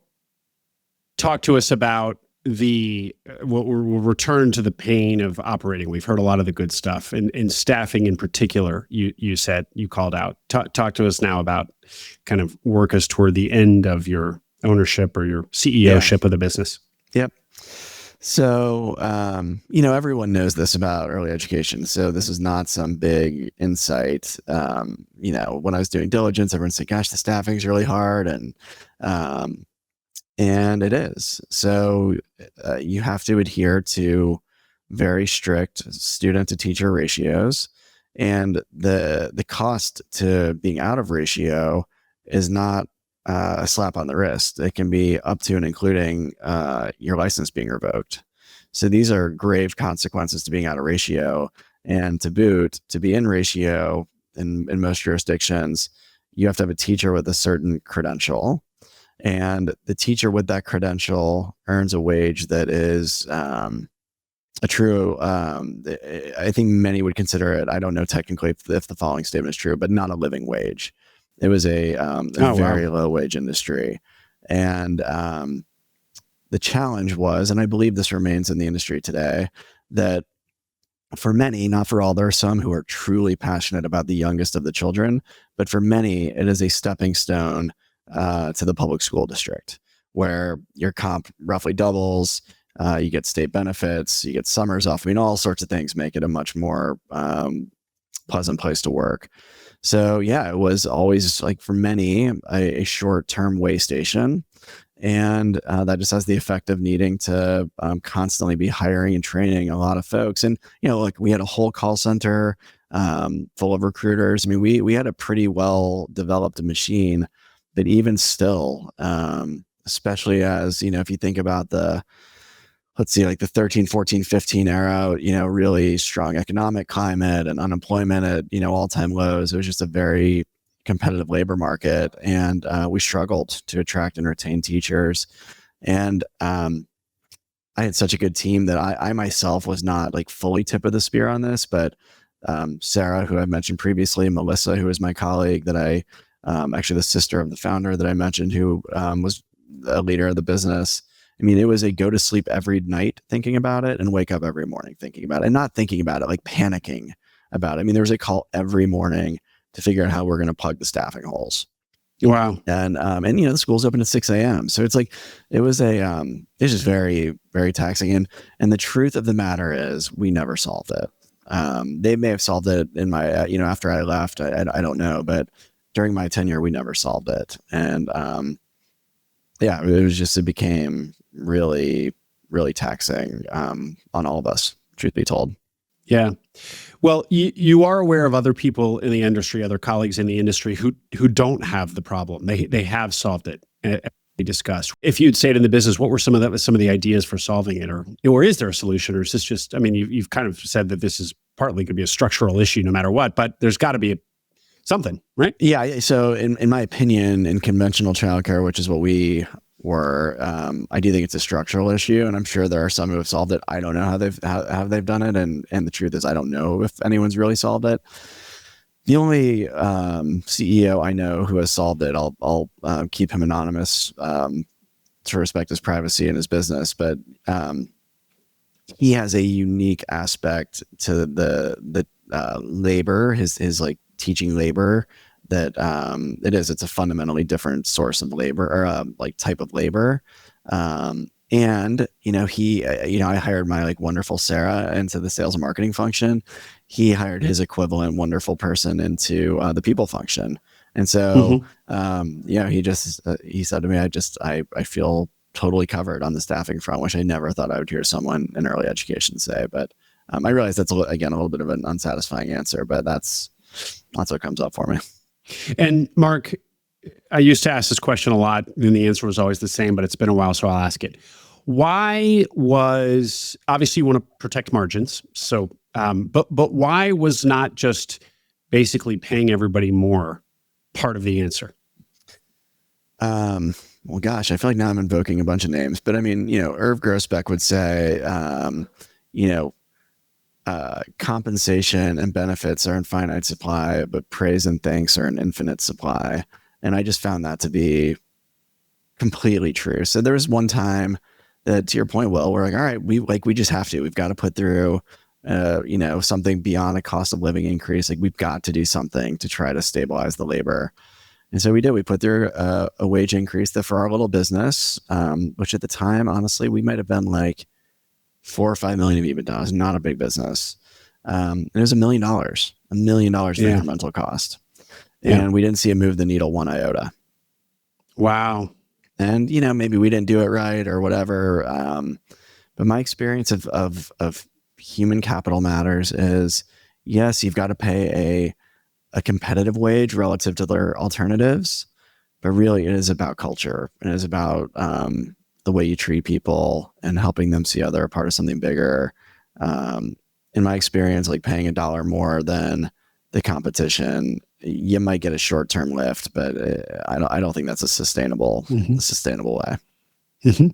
talk to us about we'll return to the pain of operating. We've heard a lot of the good stuff, and in staffing in particular, you said, you called out. Talk to us now about kind of work us toward the end of your ownership or your CEO-ship of the business. Yep. So, everyone knows this about early education. So this is not some big insight. When I was doing diligence, everyone said, gosh, the staffing is really hard. And it is. So you have to adhere to very strict student to teacher ratios. And the cost to being out of ratio is not a slap on the wrist. It can be up to and including your license being revoked. So these are grave consequences to being out of ratio. And to boot, to be in ratio in most jurisdictions, you have to have a teacher with a certain credential, and the teacher with that credential earns a wage that is a true, I think many would consider it, I don't know technically if the following statement is true, but not a living wage. It was a very low wage industry. And the challenge was, and I believe this remains in the industry today, that for many, not for all, there are some who are truly passionate about the youngest of the children, but for many, it is a stepping stone to the public school district, where your comp roughly doubles. You get state benefits, you get summers off. I mean, all sorts of things make it a much more pleasant place to work. So yeah, it was always, like, for many, a short-term way station. And that just has the effect of needing to constantly be hiring and training a lot of folks. And, like, we had a whole call center full of recruiters. I mean, we had a pretty well developed machine, but even still, especially as, if you think about let's see, like the 13, 14, 15 era, really strong economic climate and unemployment at, all-time lows. It was just a very competitive labor market, and we struggled to attract and retain teachers. And I had such a good team that I myself was not, like, fully tip of the spear on this, but Sarah, who I mentioned previously, Melissa, who is my colleague that I actually the sister of the founder that I mentioned, who was a leader of the business. I mean, it was a go to sleep every night thinking about it and wake up every morning thinking about it, and not thinking about it, like panicking about it. I mean, there was a call every morning to figure out how we're going to plug the staffing holes. Wow. And the school's open at 6 a.m. So it's like, it's just very, very taxing. And the truth of the matter is we never solved it. They may have solved it in my, after I left, I don't know, but during my tenure, we never solved it. And it became really, really taxing on all of us, truth be told. Yeah. Well, you are aware of other people in the industry, other colleagues in the industry who don't have the problem. They have solved it. We discussed. If you'd say it in the business, what were some of the ideas for solving it, or is there a solution, or is this just? I mean, you've kind of said that this is partly going to be a structural issue, no matter what. But there's got to be something, right? Yeah. So, in my opinion, in conventional childcare, which is what we were, I do think it's a structural issue, and I'm sure there are some who have solved it. I don't know how they've done it, and the truth is, I don't know if anyone's really solved it. The only CEO I know who has solved it, I'll keep him anonymous to respect his privacy and his business, but he has a unique aspect to the labor, his like teaching labor, that it's a fundamentally different source of labor, or like type of labor. And, I hired my, like, wonderful Sarah into the sales and marketing function. He hired his equivalent wonderful person into the people function. And so, he said to me, I feel totally covered on the staffing front, which I never thought I would hear someone in early education say. But I realize that's, again, a little bit of an unsatisfying answer, but that's what comes up for me. And Mark, I used to ask this question a lot, and the answer was always the same, but it's been a while, so I'll ask it. Why was, obviously you want to protect margins, so, but why was not just basically paying everybody more part of the answer? Well, gosh, I feel like now I'm invoking a bunch of names, but I mean, Irv Grossbeck would say, compensation and benefits are in finite supply, but praise and thanks are in infinite supply. And I just found that to be completely true. So there was one time that, to your point, Will, we're like, all right, we just have to, we've got to put through, something beyond a cost of living increase. Like, we've got to do something to try to stabilize the labor. And so we did. We put through a wage increase that, for our little business, which at the time, honestly, we might have been like 4 or 5 million of EBITDA. It was not a big business. It was $1 million of incremental cost. And we didn't see it move the needle one iota. Wow. And, maybe we didn't do it right or whatever. But my experience of human capital matters is, yes, you've got to pay a competitive wage relative to their alternatives, but really it is about culture. It is about the way you treat people and helping them see how they're a part of something bigger. In my experience, like, paying $1 more than the competition, you might get a short-term lift, but I don't think that's a sustainable way. Mm-hmm.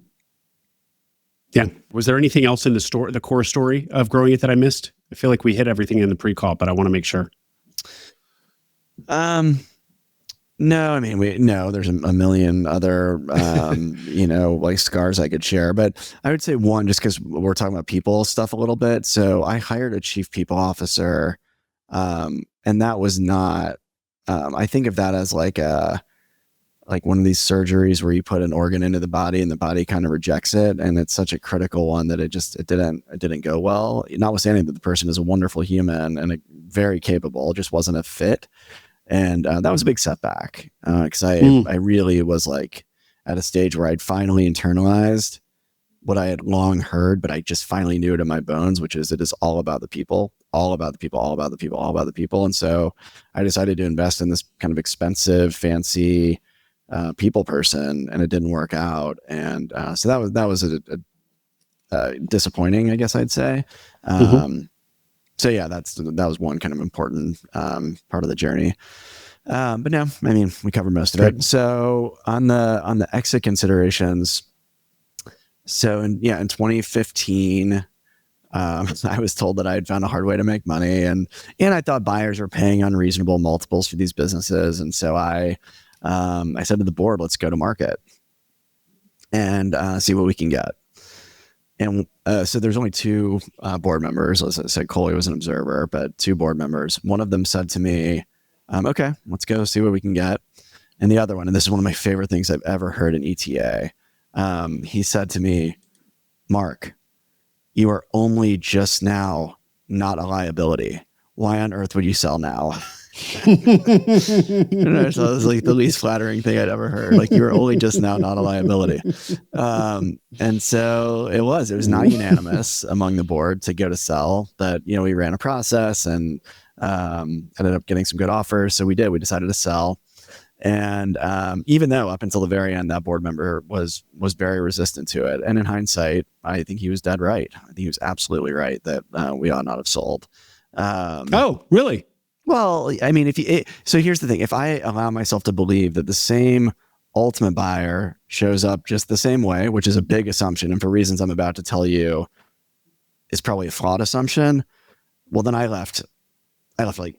Yeah. Was there anything else in the core story of growing it that I missed? I feel like we hit everything in the pre-call, but I want to make sure. No, I mean, there's a million other, like scars I could share, but I would say one, just because we're talking about people stuff a little bit. So I hired a chief people officer, and that was not, I think of that as like one of these surgeries where you put an organ into the body and the body kind of rejects it. And it's such a critical one that it didn't go well, notwithstanding that the person is a wonderful human and very capable, it just wasn't a fit. And that was a big setback because I really was like at a stage where I'd finally internalized what I had long heard, but I just finally knew it in my bones, which is it is all about the people, all about the people, all about the people, all about the people. And so I decided to invest in this kind of expensive, fancy people person, and it didn't work out. And so that was a disappointing, I guess I'd say. So yeah, that was one kind of important part of the journey. But no, I mean, we covered most of it. So on the exit considerations, so in 2015, I was told that I had found a hard way to make money, and I thought buyers were paying unreasonable multiples for these businesses, and so I said to the board, let's go to market and see what we can get. And so there's only two board members. As I said, Coley was an observer, but two board members. One of them said to me, okay, let's go see what we can get. And the other one, and this is one of my favorite things I've ever heard in ETA, he said to me, Mark, you are only just now not a liability. Why on earth would you sell now? So it was like the least flattering thing I'd ever heard. Like, you were only just now not a liability. And so it was not unanimous among the board to go to sell, but, we ran a process and ended up getting some good offers. So we decided to sell. And even though up until the very end, that board member was very resistant to it. And in hindsight, I think he was dead right. I think he was absolutely right that we ought not have sold. Oh, really? Well, I mean, so here's the thing. If I allow myself to believe that the same ultimate buyer shows up just the same way, which is a big assumption, and for reasons I'm about to tell you is probably a flawed assumption, well, then I left like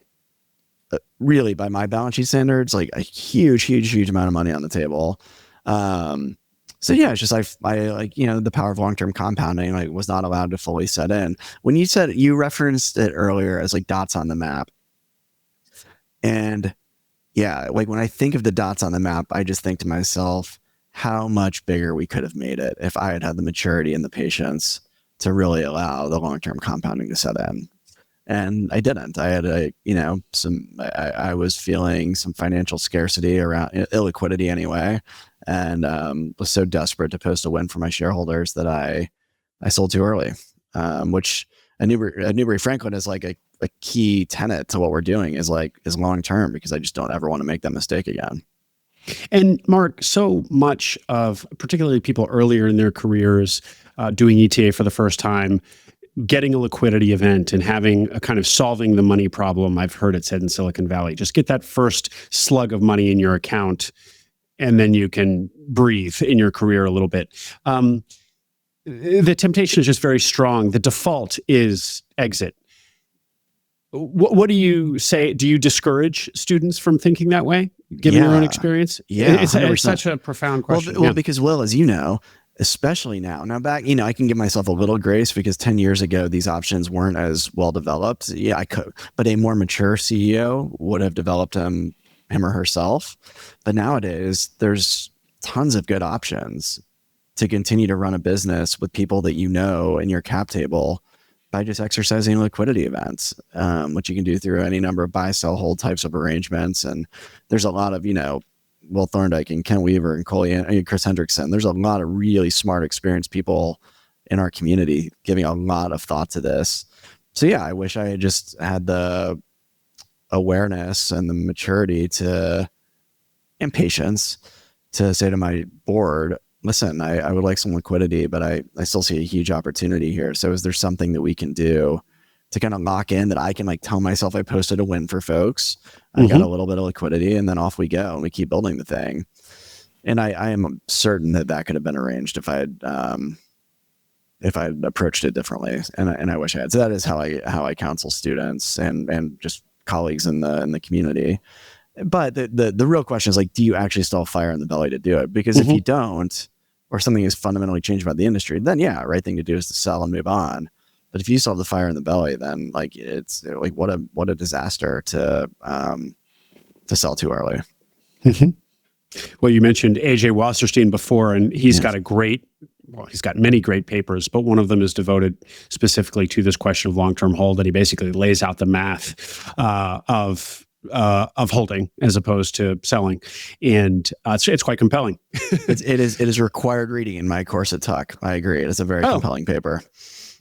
really, by my balance sheet standards, like a huge amount of money on the table. So yeah, it's just I like, the power of long-term compounding like was not allowed to fully set in. When you referenced it earlier as like dots on the map. And yeah, like when I think of the dots on the map, I just think to myself, how much bigger we could have made it if I had had the maturity and the patience to really allow the long-term compounding to set in. And I didn't. I had I was feeling some financial scarcity around illiquidity anyway, and was so desperate to post a win for my shareholders that I sold too early, which at Newbury Franklin is like a key tenet to what we're doing is long term, because I just don't ever want to make that mistake again. And Mark, so much of particularly people earlier in their careers doing ETA for the first time, getting a liquidity event and having a kind of solving the money problem, I've heard it said in Silicon Valley, just get that first slug of money in your account and then you can breathe in your career a little bit. The temptation is just very strong. The default is exit. What do you say? Do you discourage students from thinking that way, given your own experience? Yeah, it's such a profound question. Well, because Will, as you know, especially now back, I can give myself a little grace because 10 years ago, these options weren't as well developed. Yeah, I could, but a more mature CEO would have developed him or herself. But nowadays, there's tons of good options to continue to run a business with people that in your cap table by just exercising liquidity events, which you can do through any number of buy, sell, hold types of arrangements. And there's a lot of, Will Thorndike and Ken Weaver and Coley and Chris Hendrickson. There's a lot of really smart, experienced people in our community giving a lot of thought to this. So yeah, I wish I had just had the awareness and the maturity and patience to say to my board, listen, I would like some liquidity, but I still see a huge opportunity here. So is there something that we can do to kind of lock in that I can like tell myself I posted a win for folks. I got a little bit of liquidity, and then off we go and we keep building the thing. And I am certain that could have been arranged if I had approached it differently. And I wish I had. So that is how I counsel students and just colleagues in the community. But the real question is like, do you actually still have fire in the belly to do it? Because if you don't, or something has fundamentally changed about the industry, then right thing to do is to sell and move on. But if you still have the fire in the belly, then like it's like what a disaster to sell too early. Well, you mentioned AJ Wasserstein before, and he's got he's got many great papers, but one of them is devoted specifically to this question of long-term hold, and he basically lays out the math of holding as opposed to selling, and it's quite compelling. It is required reading in my course at Tuck. I agree. It is a very compelling paper.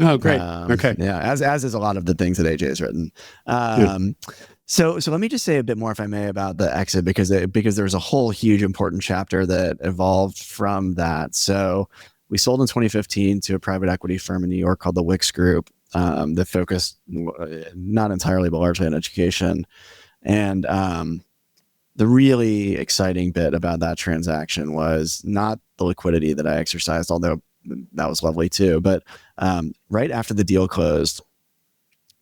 Oh, great. Okay. Yeah, as is a lot of the things that AJ has written. So let me just say a bit more, if I may, about the exit, because there's a whole huge important chapter that evolved from that. So we sold in 2015 to a private equity firm in New York called the Wicks Group that focused not entirely but largely on education. And the really exciting bit about that transaction was not the liquidity that I exercised, although that was lovely too. But right after the deal closed,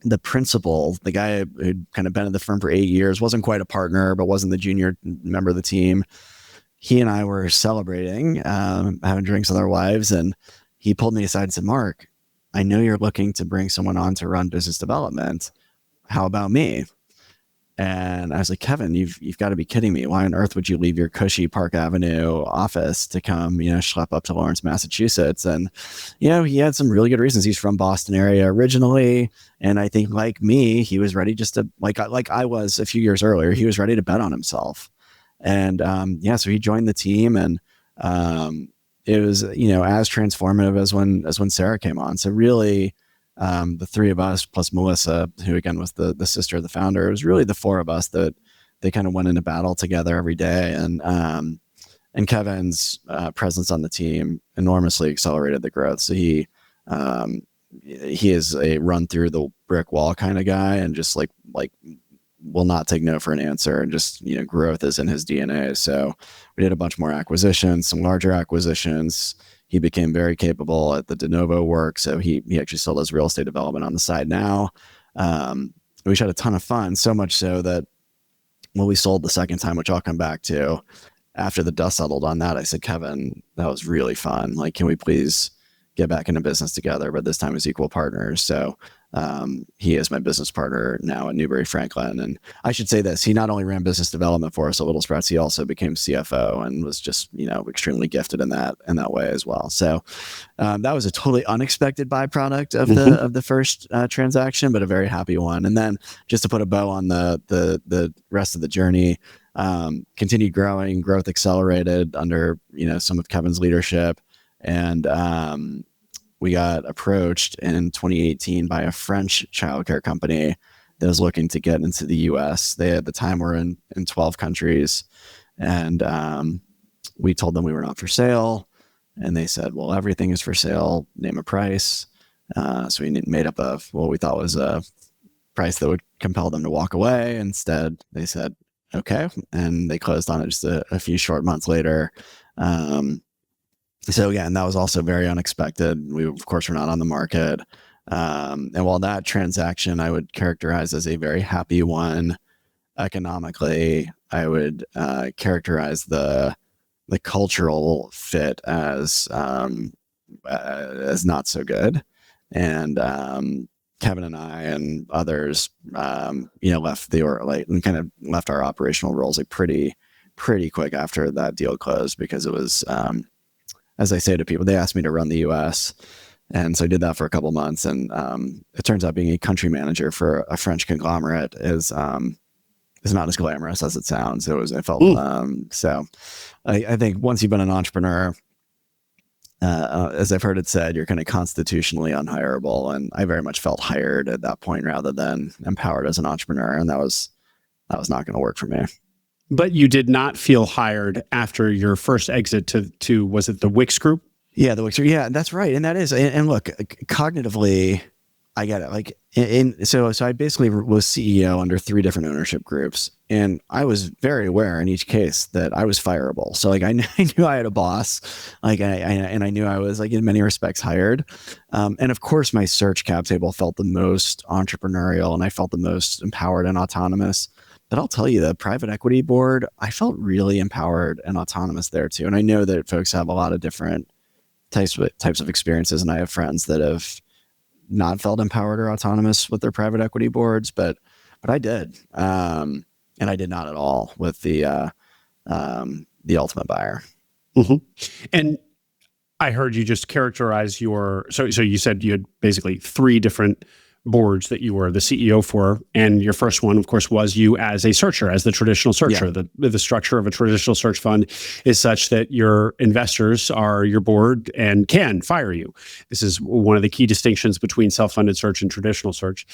the principal, the guy who'd kind of been at the firm for 8 years, wasn't quite a partner, but wasn't the junior member of the team. He and I were celebrating, having drinks with our wives, and he pulled me aside and said, "Mark, I know you're looking to bring someone on to run business development. How about me?" And I was like, "Kevin, you've got to be kidding me. Why on earth would you leave your cushy Park Avenue office to come, schlep up to Lawrence, Massachusetts?" And, he had some really good reasons. He's from Boston area originally. And I think like me, he was ready just to, like I was a few years earlier, he was ready to bet on himself. And, so he joined the team, and it was, as transformative as when Sarah came on. So really, the three of us plus Melissa, who again was the sister of the founder, it was really the four of us that they kind of went into battle together every day. And Kevin's presence on the team enormously accelerated the growth. So he is a run through the brick wall kind of guy, and just like will not take no for an answer, and just growth is in his DNA. So we did a bunch more acquisitions, some larger acquisitions. He became very capable at the de novo work. So he actually still does real estate development on the side now. We just had a ton of fun, so much so that when we sold the second time, which I'll come back to, after the dust settled on that, I said, "Kevin, that was really fun. Like, can we please get back into business together, but this time as equal partners?" So he is my business partner now at Newbury Franklin. And I should say this, he not only ran business development for us at Little Sprouts, he also became CFO and was just, extremely gifted in that way as well. So that was a totally unexpected byproduct of the first transaction, but a very happy one. And then just to put a bow on the rest of the journey, continued growing, growth accelerated under, some of Kevin's leadership. And we got approached in 2018 by a French childcare company that was looking to get into the US. They at the time were in 12 countries. And we told them we were not for sale. And they said, "Well, everything is for sale. Name a price." So we made up what we thought was a price that would compel them to walk away. Instead, they said, "Okay." And they closed on it just a few short months later. So again, that was also very unexpected. We, of course, were not on the market. And while that transaction I would characterize as a very happy one economically, I would characterize the cultural fit as not so good. And Kevin and I and others, left our operational roles pretty quick after that deal closed, because it was, as I say to people, they asked me to run the US. And so I did that for a couple months. And it turns out being a country manager for a French conglomerate is not as glamorous as it sounds. So I think once you've been an entrepreneur, as I've heard it said, you're kind of constitutionally unhireable. And I very much felt hired at that point rather than empowered as an entrepreneur. And that was not going to work for me. But you did not feel hired after your first exit to was it the Wicks Group? Yeah, the Wicks Group. Yeah, that's right. And that is, and look, cognitively, I get it. Like, so I basically was CEO under 3 different ownership groups, and I was very aware in each case that I was fireable. So like, I knew I had a boss, like, and I knew I was like in many respects hired. And of course, my search cap table felt the most entrepreneurial, and I felt the most empowered and autonomous. But I'll tell you, the private equity board, I felt really empowered and autonomous there too. And I know that folks have a lot of different types of experiences, and I have friends that have not felt empowered or autonomous with their private equity boards, but I did, and I did not at all with the ultimate buyer. Mm-hmm. And I heard you just characterize so you said you had basically 3 different boards that you were the CEO for, and your first one, of course, was you as a searcher, as the traditional searcher. Yeah. The structure of a traditional search fund is such that your investors are your board and can fire you. This is one of the key distinctions between self-funded search and traditional search.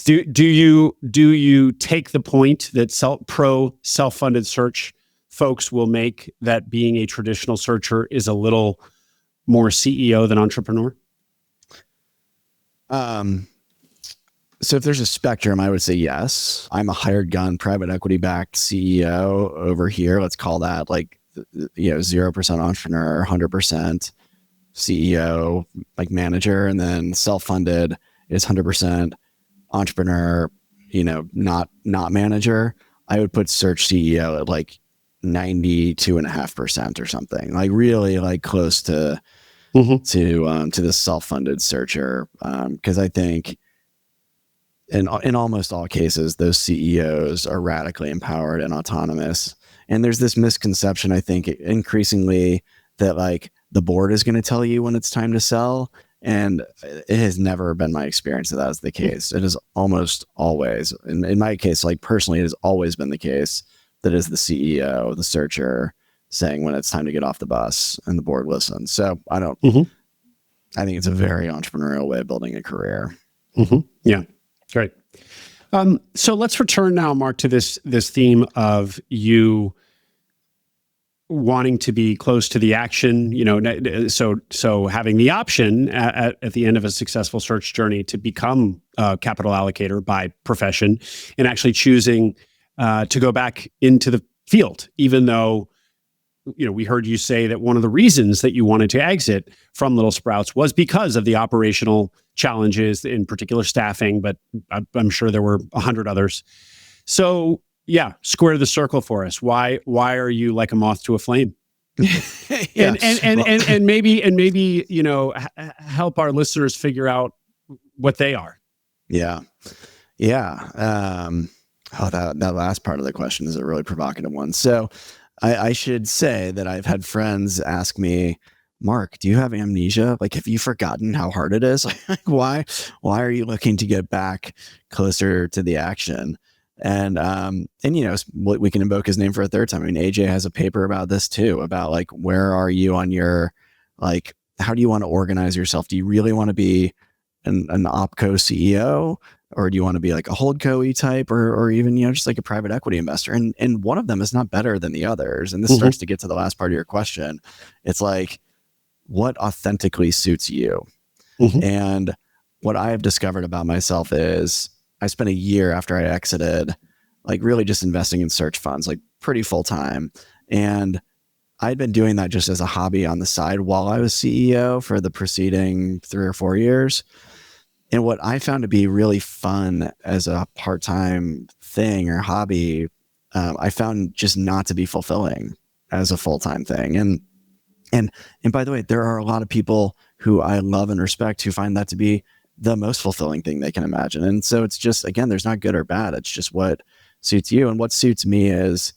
Do you take the point that self-funded search folks will make that being a traditional searcher is a little more CEO than entrepreneur? So if there's a spectrum, I would say yes. I'm a hired gun, private equity backed CEO over here. Let's call that like, 0% entrepreneur, 100% CEO, like manager, and then self-funded is 100% entrepreneur, not manager. I would put search CEO at like 92.5% or something, like really like close to the self-funded searcher. Cause I think in almost all cases, those CEOs are radically empowered and autonomous. And there's this misconception, I think, increasingly that like the board is going to tell you when it's time to sell. And it has never been my experience that that's the case. It is almost always, in my case, like personally, it has always been the case that is the CEO, the searcher, saying when it's time to get off the bus, and the board listens. So I think it's a very entrepreneurial way of building a career. Mm-hmm. Yeah, great. So let's return now, Mark, to this theme of you wanting to be close to the action, so having the option at the end of a successful search journey to become a capital allocator by profession, and actually choosing to go back into the field, even though, we heard you say that one of the reasons that you wanted to exit from Little Sprouts was because of the operational challenges, in particular staffing, but I'm sure there were 100 others. So yeah, square the circle for us. Why are you like a moth to a flame? and maybe help our listeners figure out what they are. Yeah. That last part of the question is a really provocative one. So I should say that I've had friends ask me, Mark, do you have amnesia? Like, have you forgotten how hard it is? Like, why are you looking to get back closer to the action? And we can invoke his name for a third time. I mean, AJ has a paper about this too, about like, where are you on your, like, how do you want to organize yourself? Do you really want to be an opco CEO, or do you want to be like a holdco type, or even, just like a private equity investor? And one of them is not better than the others. And this starts to get to the last part of your question. It's like, what authentically suits you? And what I have discovered about myself is I spent a year after I exited, like really just investing in search funds, like pretty full time. And I'd been doing that just as a hobby on the side while I was CEO for the preceding 3 or 4 years. And what I found to be really fun as a part-time thing or hobby, I found just not to be fulfilling as a full-time thing. And by the way, there are a lot of people who I love and respect who find that to be the most fulfilling thing they can imagine. And so it's just, again, there's not good or bad. It's just what suits you. And what suits me is,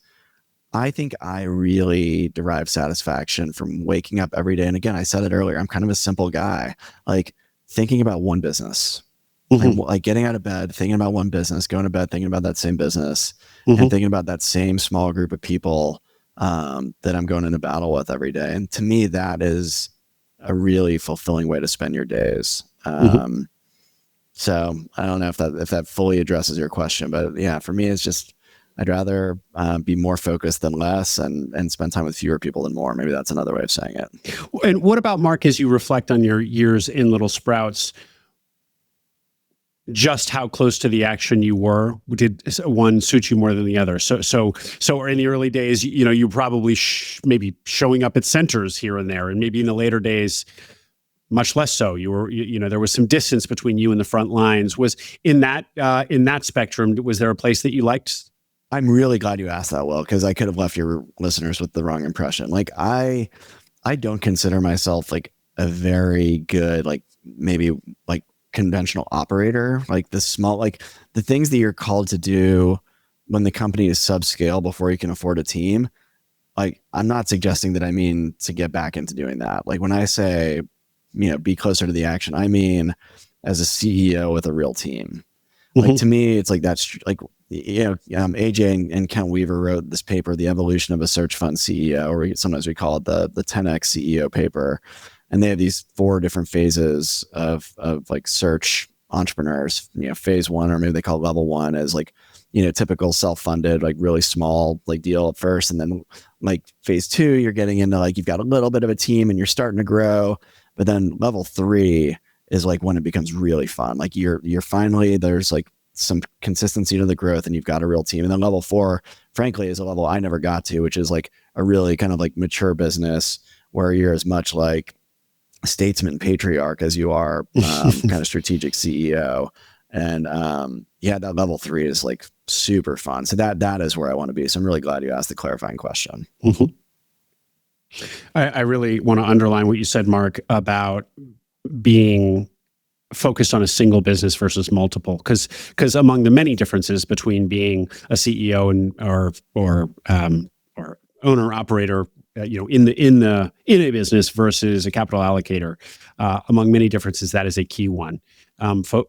I think I really derive satisfaction from waking up every day. And again, I said it earlier, I'm kind of a simple guy, like thinking about one business, like getting out of bed, thinking about one business, going to bed, thinking about that same business, and thinking about that same small group of people that I'm going into battle with every day. And to me, that is a really fulfilling way to spend your days. So I don't know if that fully addresses your question, but yeah, for me, it's just I'd rather be more focused than less, and spend time with fewer people than more. Maybe that's another way of saying it. And what about, Mark, as you reflect on your years in Little Sprouts, just how close to the action you were? Did one suit you more than the other? So in the early days, you probably maybe showing up at centers here and there, and maybe in the later days, much less so. You were, there was some distance between you and the front lines. Was in that spectrum, was there a place that you liked? I'm really glad you asked that, Will, because I could have left your listeners with the wrong impression. Like I don't consider myself like a very good, like maybe like conventional operator, like the small, like the things that you're called to do when the company is subscale before you can afford a team. Like, I'm not suggesting that I mean to get back into doing that. Like when I say, be closer to the action, I mean as a CEO with a real team. Like to me, it's like that's like, AJ and Kent Weaver wrote this paper, The Evolution of a Search Fund CEO, or sometimes we call it the 10X CEO paper. And they have these 4 different phases of like search entrepreneurs. Phase 1, or maybe they call it level 1, as like, typical self-funded, like really small like deal at first. And then like phase 2, you're getting into like, you've got a little bit of a team and you're starting to grow. But then level 3 is like when it becomes really fun. Like you're finally, there's like some consistency to the growth and you've got a real team. And then level 4, frankly, is a level I never got to, which is like a really kind of like mature business where you're as much like statesman patriarch as you are kind of strategic CEO. And that level 3 is like super fun. So that is where I want to be. So I'm really glad you asked the clarifying question. Mm-hmm. I really want to underline what you said, Mark, about being focused on a single business versus multiple, because among the many differences between being a CEO and or owner operator, in a business versus a capital allocator, among many differences, that is a key one.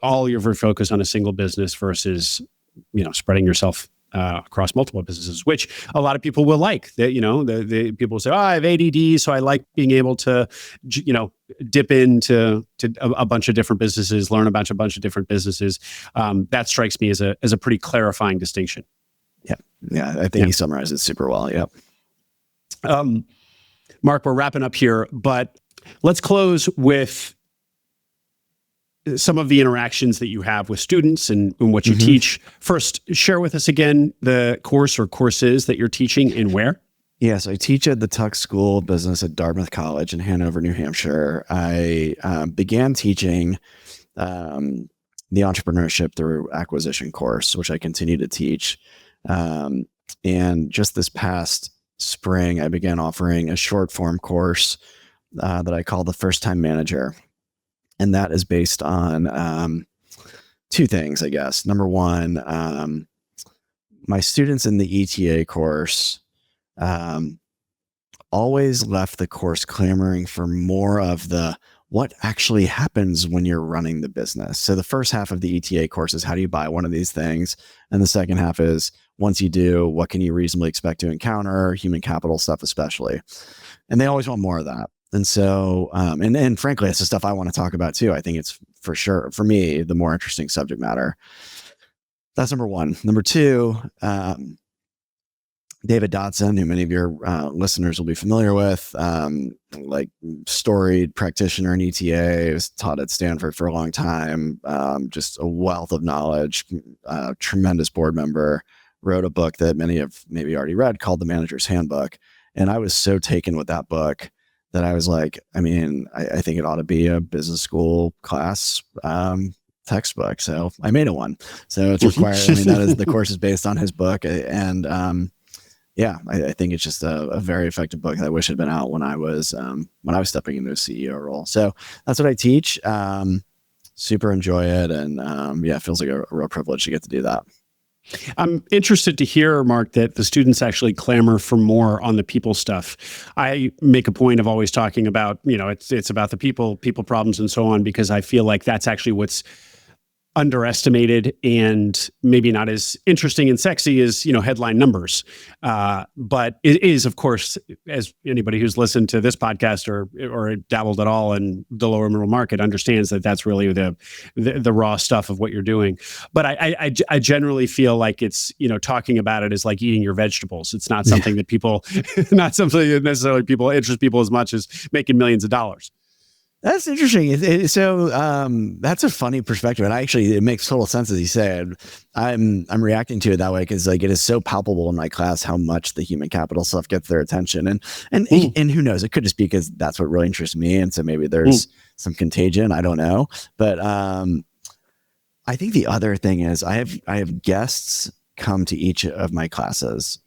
All your focus on a single business versus spreading yourself across multiple businesses, which a lot of people will like. That the people will say, "Oh, I have ADD, so I like being able to, dip into a bunch of different businesses, learn about a bunch of different businesses." That strikes me as a pretty clarifying distinction. Yeah, I think he summarized it super well. Yep. Mark, we're wrapping up here, but let's close with some of the interactions that you have with students and what you teach. First, share with us again the course or courses that you're teaching and where. Yeah, so I teach at the Tuck School of Business at Dartmouth College in Hanover, New Hampshire. I began teaching the entrepreneurship through acquisition course, which I continue to teach. And just this past spring, I began offering a short form course that I call the First Time Manager. And that is based on 2 things, I guess. Number 1, my students in the ETA course always left the course clamoring for more of the what actually happens when you're running the business. So the first half of the ETA course is how do you buy one of these things? And the second half is once you do, what can you reasonably expect to encounter, human capital stuff especially. And they always want more of that. And so, and frankly, it's the stuff I want to talk about too. I think it's for sure, for me, the more interesting subject matter. That's number 1. Number 2, David Dodson, who many of your listeners will be familiar with, like storied practitioner in ETA, was taught at Stanford for a long time, just a wealth of knowledge, tremendous board member, wrote a book that many have maybe already read called The Manager's Handbook. And I was so taken with that book that I was like, I think it ought to be a business school class textbook. So I made it one. So it's required. The course is based on his book. And I think it's just a very effective book that I wish had been out when I was stepping into a CEO role. So that's what I teach. Super enjoy it. And it feels like a real privilege to get to do that. I'm interested to hear, Mark, that the students actually clamor for more on the people stuff. I make a point of always talking about, it's about the people problems and so on, because I feel like that's actually what's underestimated and maybe not as interesting and sexy as, headline numbers. But it is, of course, as anybody who's listened to this podcast or dabbled at all in the lower middle market understands that that's really the raw stuff of what you're doing. But I generally feel like it's, talking about it is like eating your vegetables. It's not something that people, not something that necessarily interest people as much as making millions of dollars. That's interesting. That's a funny perspective, and it makes total sense as you said. I'm reacting to it that way because like it is so palpable in my class how much the human capital stuff gets their attention, and who knows? It could just be because that's what really interests me, and so maybe there's some contagion. I don't know, but I think the other thing is I have guests come to each of my classes,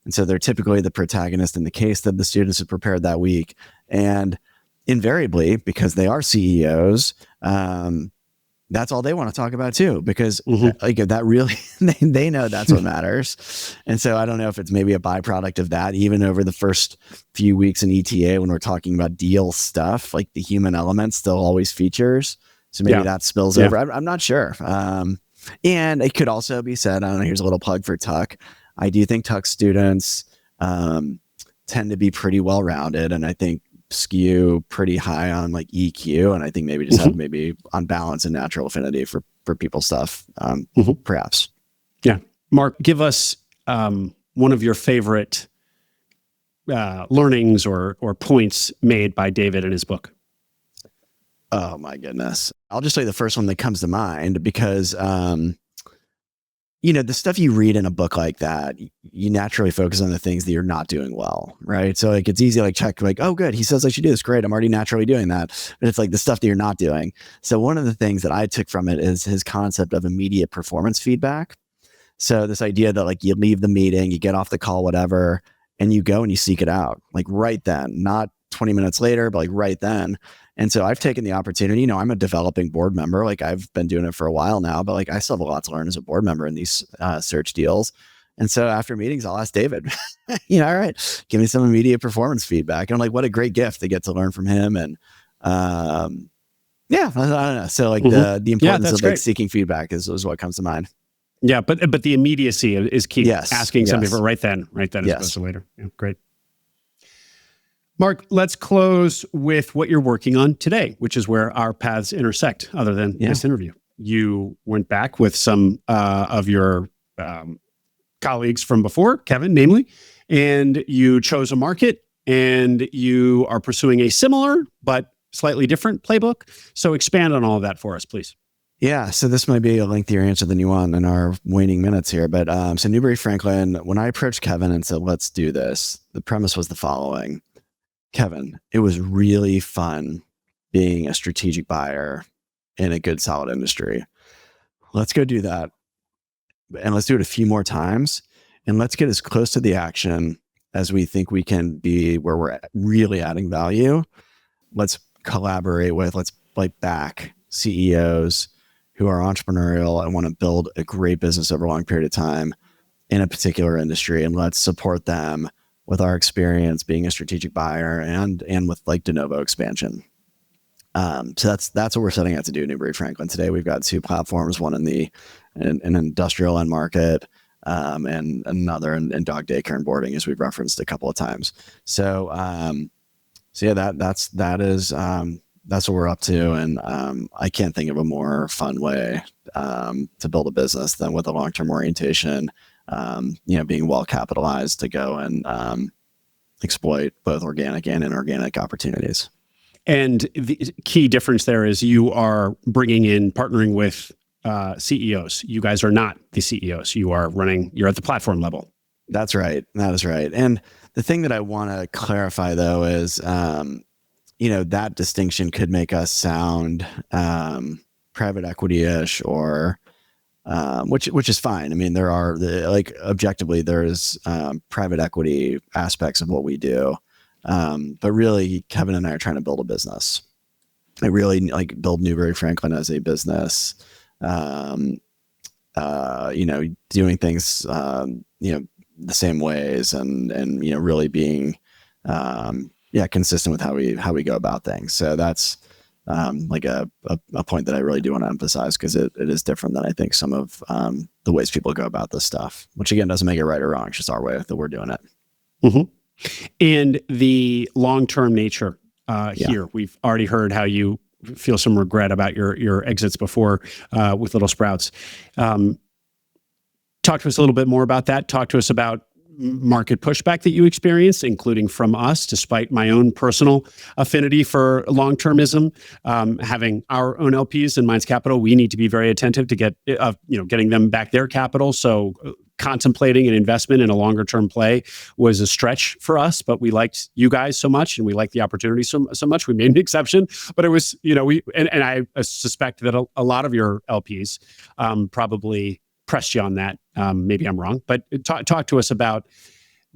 and so they're typically the protagonist in the case that the students have prepared that week, and invariably, because they are CEOs, that's all they want to talk about too, because like that really, they know that's what matters. And so I don't know if it's maybe a byproduct of that, even over the first few weeks in ETA, when we're talking about deal stuff, like the human element still always features. So maybe that spills over. I'm not sure. And it could also be said, I don't know, here's a little plug for Tuck. I do think Tuck students tend to be pretty well-rounded. And I think skew pretty high on like EQ, and I think maybe just have maybe on balance a natural affinity for people stuff, perhaps. Yeah. Mark, give us one of your favorite learnings or points made by David in his book. Oh my goodness. I'll just tell you the first one that comes to mind because the stuff you read in a book like that, you naturally focus on the things that you're not doing well, right? So like it's easy to like check like, oh good, he says I should do this, great, I'm already naturally doing that. But it's like the stuff that you're not doing. So one of the things that I took from it is his concept of immediate performance feedback. So this idea that like you leave the meeting, you get off the call, whatever, and you go and you seek it out like right then, not 20 minutes later, but like right then. And so I've taken the opportunity, I'm a developing board member. Like I've been doing it for a while now, but like I still have a lot to learn as a board member in these search deals. And so after meetings, I'll ask David, all right, give me some immediate performance feedback. And I'm like, what a great gift to get to learn from him. And I don't know. So like the importance of like seeking feedback is what comes to mind. Yeah. But the immediacy is key. Yes. Asking somebody for right then as opposed to later. Yeah, great. Mark, let's close with what you're working on today, which is where our paths intersect other than this interview. You went back with some of your colleagues from before, Kevin, namely, and you chose a market and you are pursuing a similar but slightly different playbook. So expand on all of that for us, please. Yeah, so this might be a lengthier answer than you want in our waning minutes here. But so Newbury Franklin, when I approached Kevin and said, let's do this, the premise was the following. Kevin, it was really fun being a strategic buyer in a good, solid industry. Let's go do that. And let's do it a few more times. And let's get as close to the action as we think we can be where we're really adding value. Let's collaborate with, let's like back CEOs who are entrepreneurial and want to build a great business over a long period of time in a particular industry. And let's support them with our experience being a strategic buyer and with like de novo expansion. So that's what we're setting out to do at Newbury Franklin today. We've got two platforms, one in an industrial end market, and another in dog daycare and boarding, as we've referenced a couple of times. So that's what we're up to. And I can't think of a more fun way to build a business than with a long-term orientation, being well capitalized to go and exploit both organic and inorganic opportunities. And the key difference there is you are partnering with CEOs. You guys are not the CEOs. You're at the platform level. That's right. That is right. And the thing that I want to clarify though is, that distinction could make us sound private equity-ish or which is fine. I mean, there are objectively there's private equity aspects of what we do, but really Kevin and I are trying to build a business. I really build Newbury Franklin as a business. Doing things the same ways and really being consistent with how we go about things. So that's like a point that I really do want to emphasize, because it is different than I think some of the ways people go about this stuff, which again doesn't make it right or wrong. It's just our way that we're doing it. Mm-hmm. And the long-term nature here, we've already heard how you feel some regret about your exits before with Little Sprouts. Talk to us a little bit more about that. Talk to us about market pushback that you experienced, including from us, despite my own personal affinity for long-termism. Having our own LPs in Minds Capital, we need to be very attentive to getting them back their capital. So contemplating an investment in a longer-term play was a stretch for us, but we liked you guys so much, and we liked the opportunity so much. We made an exception, but it was, and I suspect that a lot of your LPs probably pressed you on that. Maybe I'm wrong, but talk to us about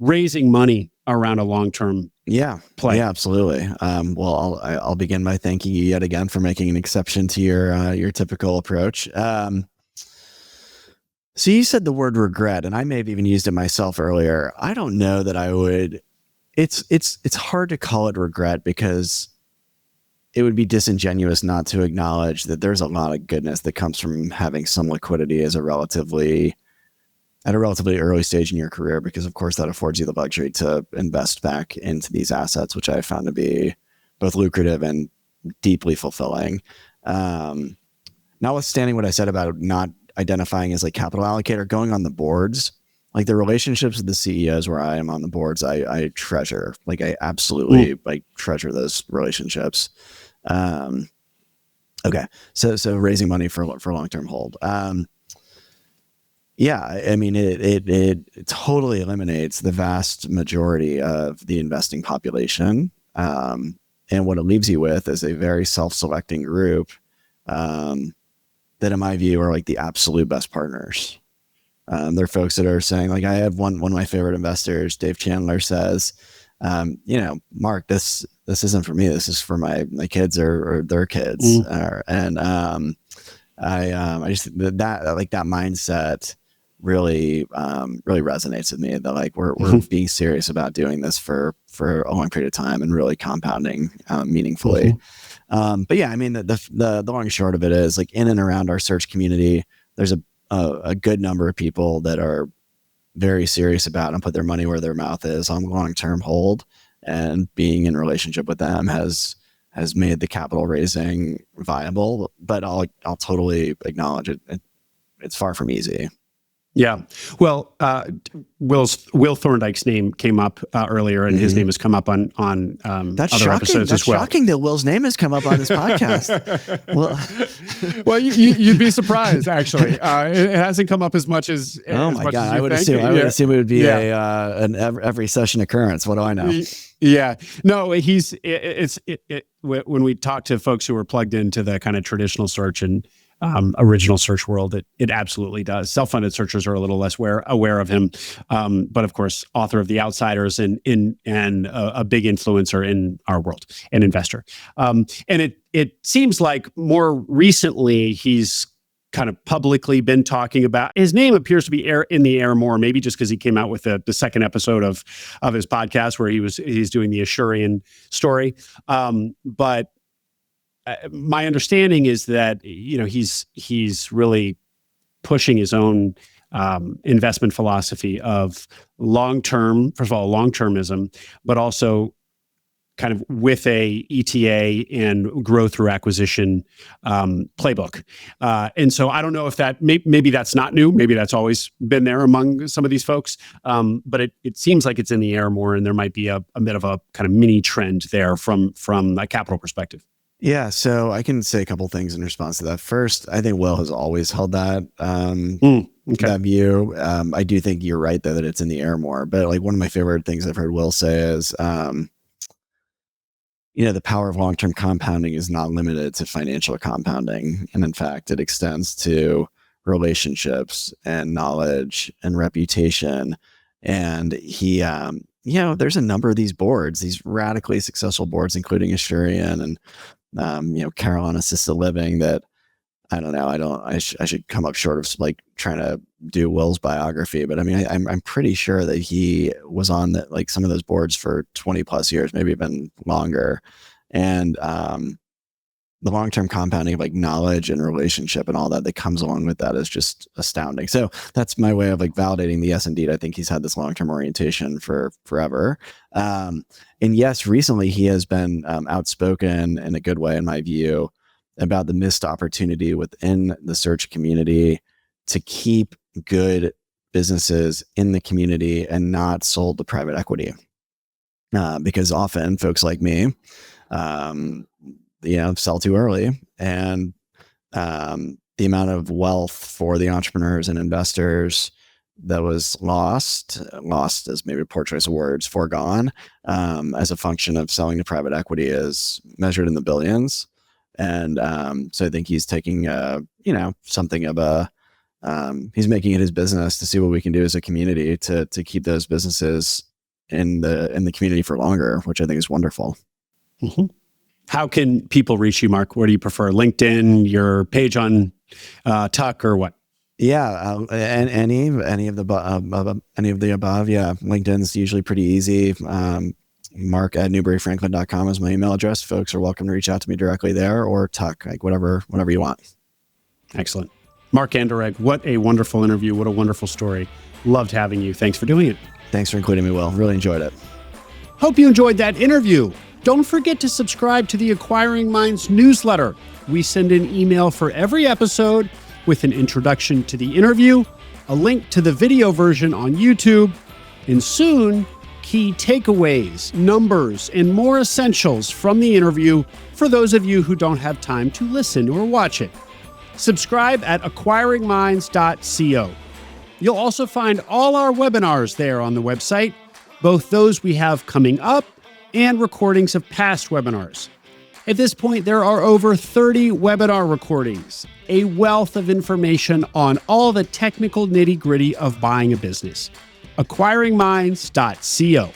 raising money around a long-term play. Yeah, absolutely. Well, I'll begin by thanking you yet again for making an exception to your typical approach. So you said the word regret, and I may have even used it myself earlier. I don't know that I would. It's hard to call it regret, because it would be disingenuous not to acknowledge that there's a lot of goodness that comes from having some liquidity at a relatively early stage in your career, because of course that affords you the luxury to invest back into these assets, which I found to be both lucrative and deeply fulfilling. Notwithstanding what I said about not identifying as like capital allocator, going on the boards, like the relationships with the CEOs where I am on the boards, I treasure. Like I absolutely treasure those relationships. Okay. So raising money for long-term hold. Yeah, I mean, it totally eliminates the vast majority of the investing population. And what it leaves you with is a very self-selecting group that in my view are like the absolute best partners. They're folks that are saying, like, I have one of my favorite investors, Dave Chandler, says, Mark, this isn't for me. This is for my kids or their kids. I just that mindset really resonates with me. That like we're being serious about doing this for a long period of time and really compounding meaningfully. But yeah, I mean the long and short of it is, like, in and around our search community, there's a good number of people that are very serious about and put their money where their mouth is on long-term hold, and being in relationship with them has made the capital raising viable. But I'll totally acknowledge it. It's far from easy. Yeah. Well, Will Thorndike's name came up earlier, and his name has come up on That's other shocking. episodes That's as well. shocking that Will's name has come up on this podcast. Well, you'd be surprised, actually. It hasn't come up as much as oh my God, as I would assume it would be an every session occurrence. What do I know? Yeah, no, when we talk to folks who are plugged into the kind of traditional search and original search world, it absolutely does. Self-funded searchers are a little less aware of him, but of course, author of The Outsiders and a big influencer in our world, an investor. And it seems like more recently he's kind of publicly been talking about, his name appears to be in the air more, maybe just because he came out with the second episode of his podcast where he's doing the Ashurian story, but. My understanding is that he's really pushing his own investment philosophy of long-term, first of all, long-termism, but also kind of with a ETA and growth through acquisition playbook. And so I don't know if that maybe that's not new. Maybe that's always been there among some of these folks. But it seems like it's in the air more, and there might be a bit of a kind of mini trend there from a capital perspective. Yeah, so I can say a couple things in response to that. First, I think Will has always held that that view. I do think you're right, though, that it's in the air more. But like one of my favorite things I've heard Will say is, the power of long-term compounding is not limited to financial compounding, and in fact, it extends to relationships and knowledge and reputation. And he, there's a number of these boards, these radically successful boards, including Ashurian and Carolyn Assisted Living, that I don't know. I should come up short of like trying to do Will's biography, but I mean, I'm pretty sure that he was on some of those boards for 20 plus years, maybe even longer. And the long-term compounding of like knowledge and relationship and all that comes along with that is just astounding. So that's my way of like validating the yes, indeed. I think he's had this long-term orientation for forever. And yes, recently he has been outspoken in a good way, in my view, about the missed opportunity within the search community to keep good businesses in the community and not sold to private equity. Because often folks like me, sell too early, and the amount of wealth for the entrepreneurs and investors that was lost is maybe a poor choice of words, foregone, as a function of selling to private equity is measured in the billions. And so I think he's taking something of a he's making it his business to see what we can do as a community to keep those businesses in the community for longer, which I think is wonderful. Mm-hmm. How can people reach you, Mark? What do you prefer? LinkedIn, your page on Tuck, or what? Yeah, and any of the above. Yeah, LinkedIn's usually pretty easy. Mark at newburyfranklin.com is my email address. Folks are welcome to reach out to me directly there, or Tuck, like whatever you want. Excellent. Mark Anderegg, what a wonderful interview. What a wonderful story. Loved having you. Thanks for doing it. Thanks for including me, Will. Really enjoyed it. Hope you enjoyed that interview. Don't forget to subscribe to the Acquiring Minds newsletter. We send an email for every episode with an introduction to the interview, a link to the video version on YouTube, and soon, key takeaways, numbers, and more essentials from the interview for those of you who don't have time to listen or watch it. Subscribe at acquiringminds.co. You'll also find all our webinars there on the website, both those we have coming up and recordings of past webinars. At this point, there are over 30 webinar recordings, a wealth of information on all the technical nitty-gritty of buying a business. acquiringminds.co.